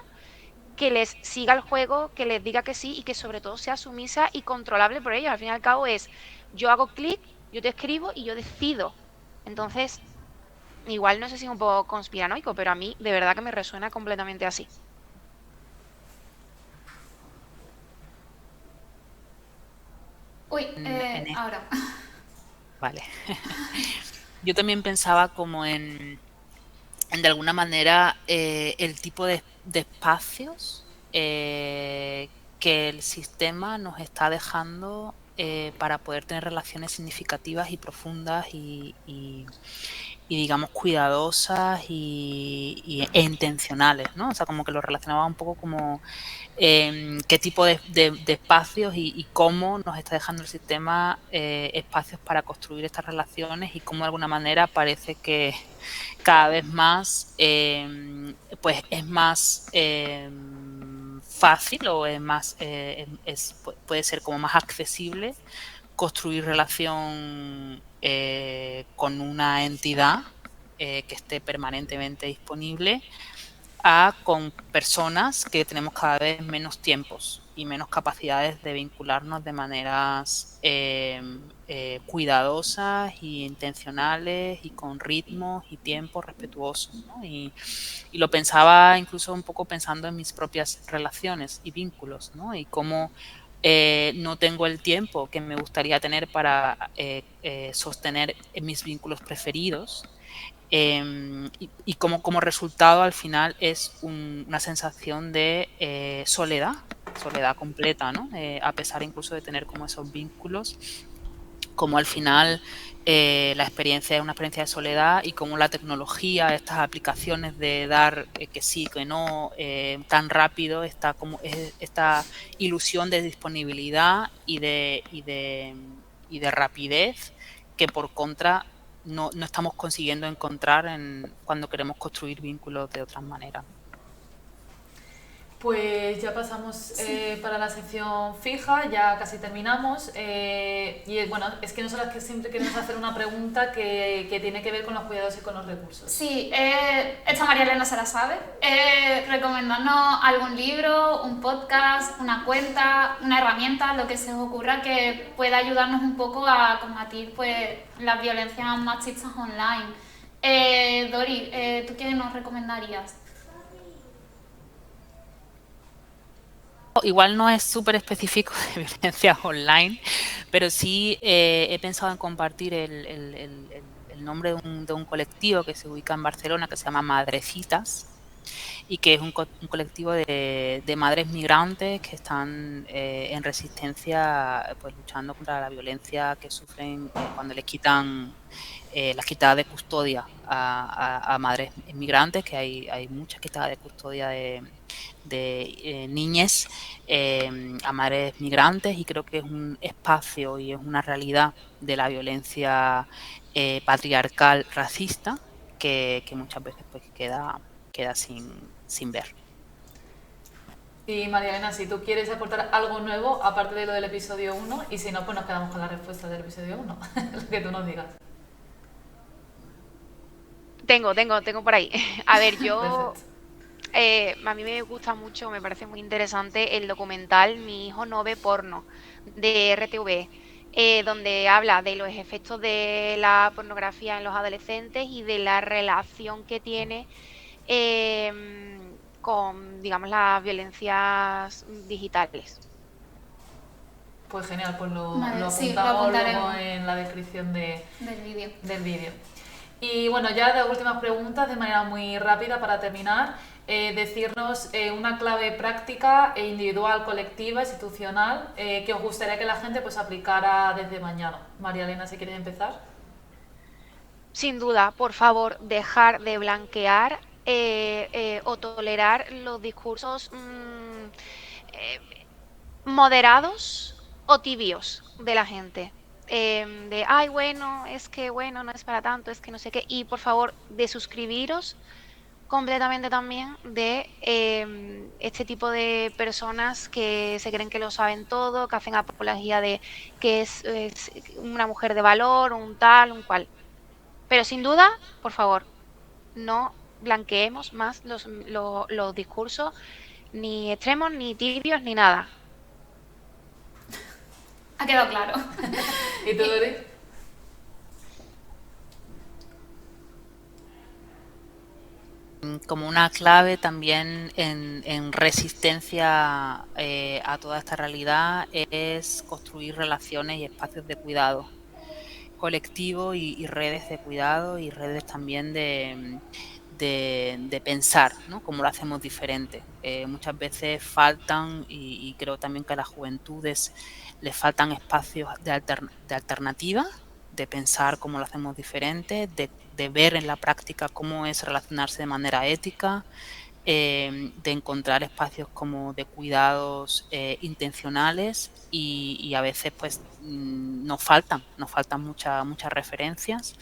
que les siga el juego, que les diga que sí y que sobre todo sea sumisa y controlable por ellos. Al fin y al cabo es, yo hago clic, yo te escribo y yo decido. Entonces, igual no sé si es un poco conspiranoico, pero a mí de verdad que me resuena completamente así. Uy, En ahora. Vale. Yo también pensaba como de alguna manera, el tipo de espacios que el sistema nos está dejando para poder tener relaciones significativas y profundas y digamos cuidadosas e intencionales, ¿no? O sea, como que lo relacionaba un poco como qué tipo de espacios y cómo nos está dejando el sistema espacios para construir estas relaciones, y cómo de alguna manera parece que cada vez más pues es más fácil, o es más puede ser como más accesible construir relación con una entidad que esté permanentemente disponible, con personas que tenemos cada vez menos tiempos y menos capacidades de vincularnos de maneras cuidadosas y intencionales y con ritmos y tiempos respetuosos, ¿no? Y lo pensaba incluso un poco pensando en mis propias relaciones y vínculos, ¿no? Y cómo no tengo el tiempo que me gustaría tener para sostener mis vínculos preferidos. Y como resultado al final es una sensación de soledad completa, ¿no? A pesar incluso de tener como esos vínculos, como al final la experiencia es una experiencia de soledad y como la tecnología, estas aplicaciones de dar que sí, que no, tan rápido, esta ilusión de disponibilidad y de rapidez que por contra no estamos consiguiendo encontrar cuando queremos construir vínculos de otras maneras. Pues ya pasamos para la sección fija, ya casi terminamos. Y bueno, es que nosotras que siempre queremos hacer una pregunta que tiene que ver con los cuidados y con los recursos. Sí, esta María Elena se la sabe. Recomendarnos algún libro, un podcast, una cuenta, una herramienta, lo que se os ocurra que pueda ayudarnos un poco a combatir pues, las violencias machistas online. Dori, ¿tú qué nos recomendarías? Igual no es súper específico de violencias online, pero sí he pensado en compartir el nombre de un colectivo que se ubica en Barcelona que se llama Madrecitas y que es un colectivo de madres migrantes que están en resistencia, pues luchando contra la violencia que sufren cuando les quitan las quitadas de custodia a madres migrantes, que hay muchas quitadas de custodia de niñas a madres migrantes, y creo que es un espacio y es una realidad de la violencia patriarcal racista que muchas veces pues queda sin ver. Y María Elena, si tú quieres aportar algo nuevo, aparte de lo del episodio 1, y si no, pues nos quedamos con la respuesta del episodio 1, lo que tú nos digas. Tengo por ahí. A ver, yo... a mí me gusta mucho, me parece muy interesante el documental Mi hijo no ve porno, de RTV, donde habla de los efectos de la pornografía en los adolescentes y de la relación que tiene con, digamos, las violencias digitales. Pues genial, pues lo Sí, apuntamos luego en la descripción del vídeo. Y bueno, ya de últimas preguntas, de manera muy rápida para terminar, decirnos una clave práctica e individual, colectiva, institucional, que os gustaría que la gente pues aplicara desde mañana. María Elena, si quieres empezar. Sin duda, por favor, dejar de blanquear o tolerar los discursos moderados o tibios de la gente. De, ay, bueno, es que bueno, no es para tanto, es que no sé qué. Y por favor, de suscribiros completamente también de este tipo de personas que se creen que lo saben todo, que hacen apología de que es una mujer de valor, un tal, un cual. Pero sin duda, por favor, no blanqueemos más los discursos, ni extremos, ni tibios, ni nada. Ha quedado claro. ¿Y tú, Dori? Como una clave también en resistencia a toda esta realidad es construir relaciones y espacios de cuidado colectivo y redes de cuidado y redes también de pensar, ¿no? Cómo lo hacemos diferente. Muchas veces faltan, y creo también que a las juventudes les faltan espacios de alternativa, de pensar cómo lo hacemos diferente, de ver en la práctica cómo es relacionarse de manera ética, de encontrar espacios como de cuidados intencionales y a veces pues nos faltan muchas referencias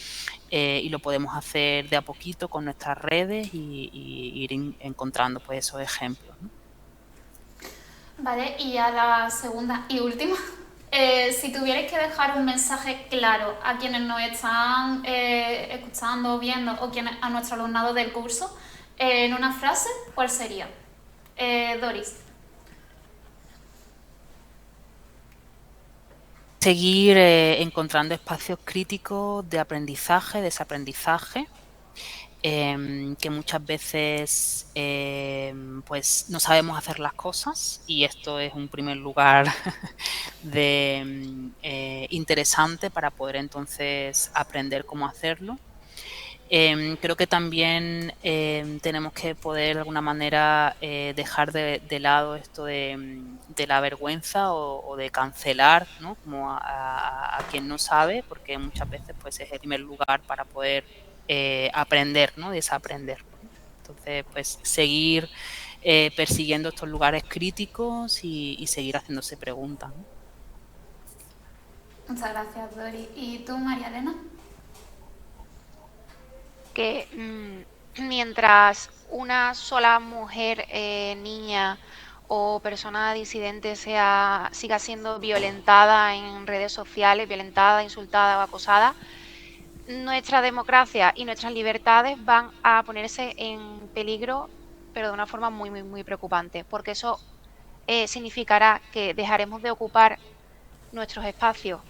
y lo podemos hacer de a poquito con nuestras redes y ir encontrando pues esos ejemplos, ¿no? Vale, y a la segunda y última, si tuvierais que dejar un mensaje claro a quienes nos están escuchando, viendo o a nuestro alumnado del curso, en una frase, ¿cuál sería? Doris. seguir encontrando espacios críticos de aprendizaje, desaprendizaje, que muchas veces pues no sabemos hacer las cosas, y esto es un primer lugar interesante para poder entonces aprender cómo hacerlo. Creo que también tenemos que poder de alguna manera dejar de lado esto de la vergüenza o de cancelar, ¿no? Como a quien no sabe, porque muchas veces pues es el primer lugar para poder aprender, ¿no? Desaprender. Entonces, pues seguir persiguiendo estos lugares críticos y seguir haciéndose preguntas, ¿no? Muchas gracias, Dori. ¿Y tú, María Elena? Que mientras una sola mujer, niña o persona disidente siga siendo violentada en redes sociales, violentada, insultada o acosada, nuestra democracia y nuestras libertades van a ponerse en peligro, pero de una forma muy, muy, muy preocupante, porque eso significará que dejaremos de ocupar nuestros espacios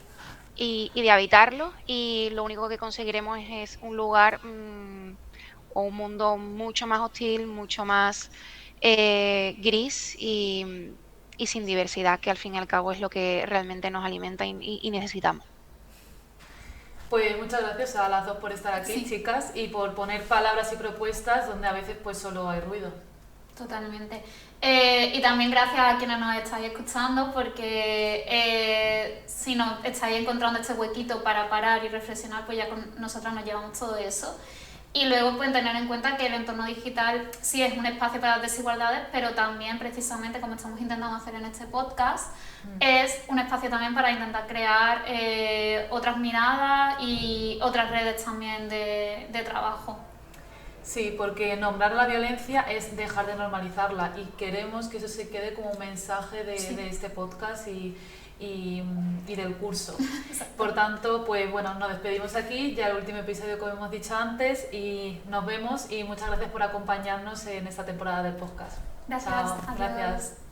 y de habitarlos, y lo único que conseguiremos es un lugar o un mundo mucho más hostil, mucho más gris y sin diversidad, que al fin y al cabo es lo que realmente nos alimenta y necesitamos. Pues muchas gracias a las dos por estar aquí, Sí. chicas, y por poner palabras y propuestas donde a veces pues solo hay ruido. Totalmente. Y también gracias a quienes nos estáis escuchando, porque si nos estáis encontrando este huequito para parar y reflexionar, pues ya con nosotras nos llevamos todo eso. Y luego pues tener en cuenta que el entorno digital sí es un espacio para las desigualdades, pero también precisamente, como estamos intentando hacer en este podcast, es un espacio también para intentar crear otras miradas y otras redes también de trabajo. Sí, porque nombrar la violencia es dejar de normalizarla, y queremos que eso se quede como un mensaje de este podcast y del curso. Por tanto, pues bueno, nos despedimos aquí, ya el último episodio, como hemos dicho antes, y nos vemos, y muchas gracias por acompañarnos en esta temporada del podcast. Gracias. Chao, Adiós. gracias.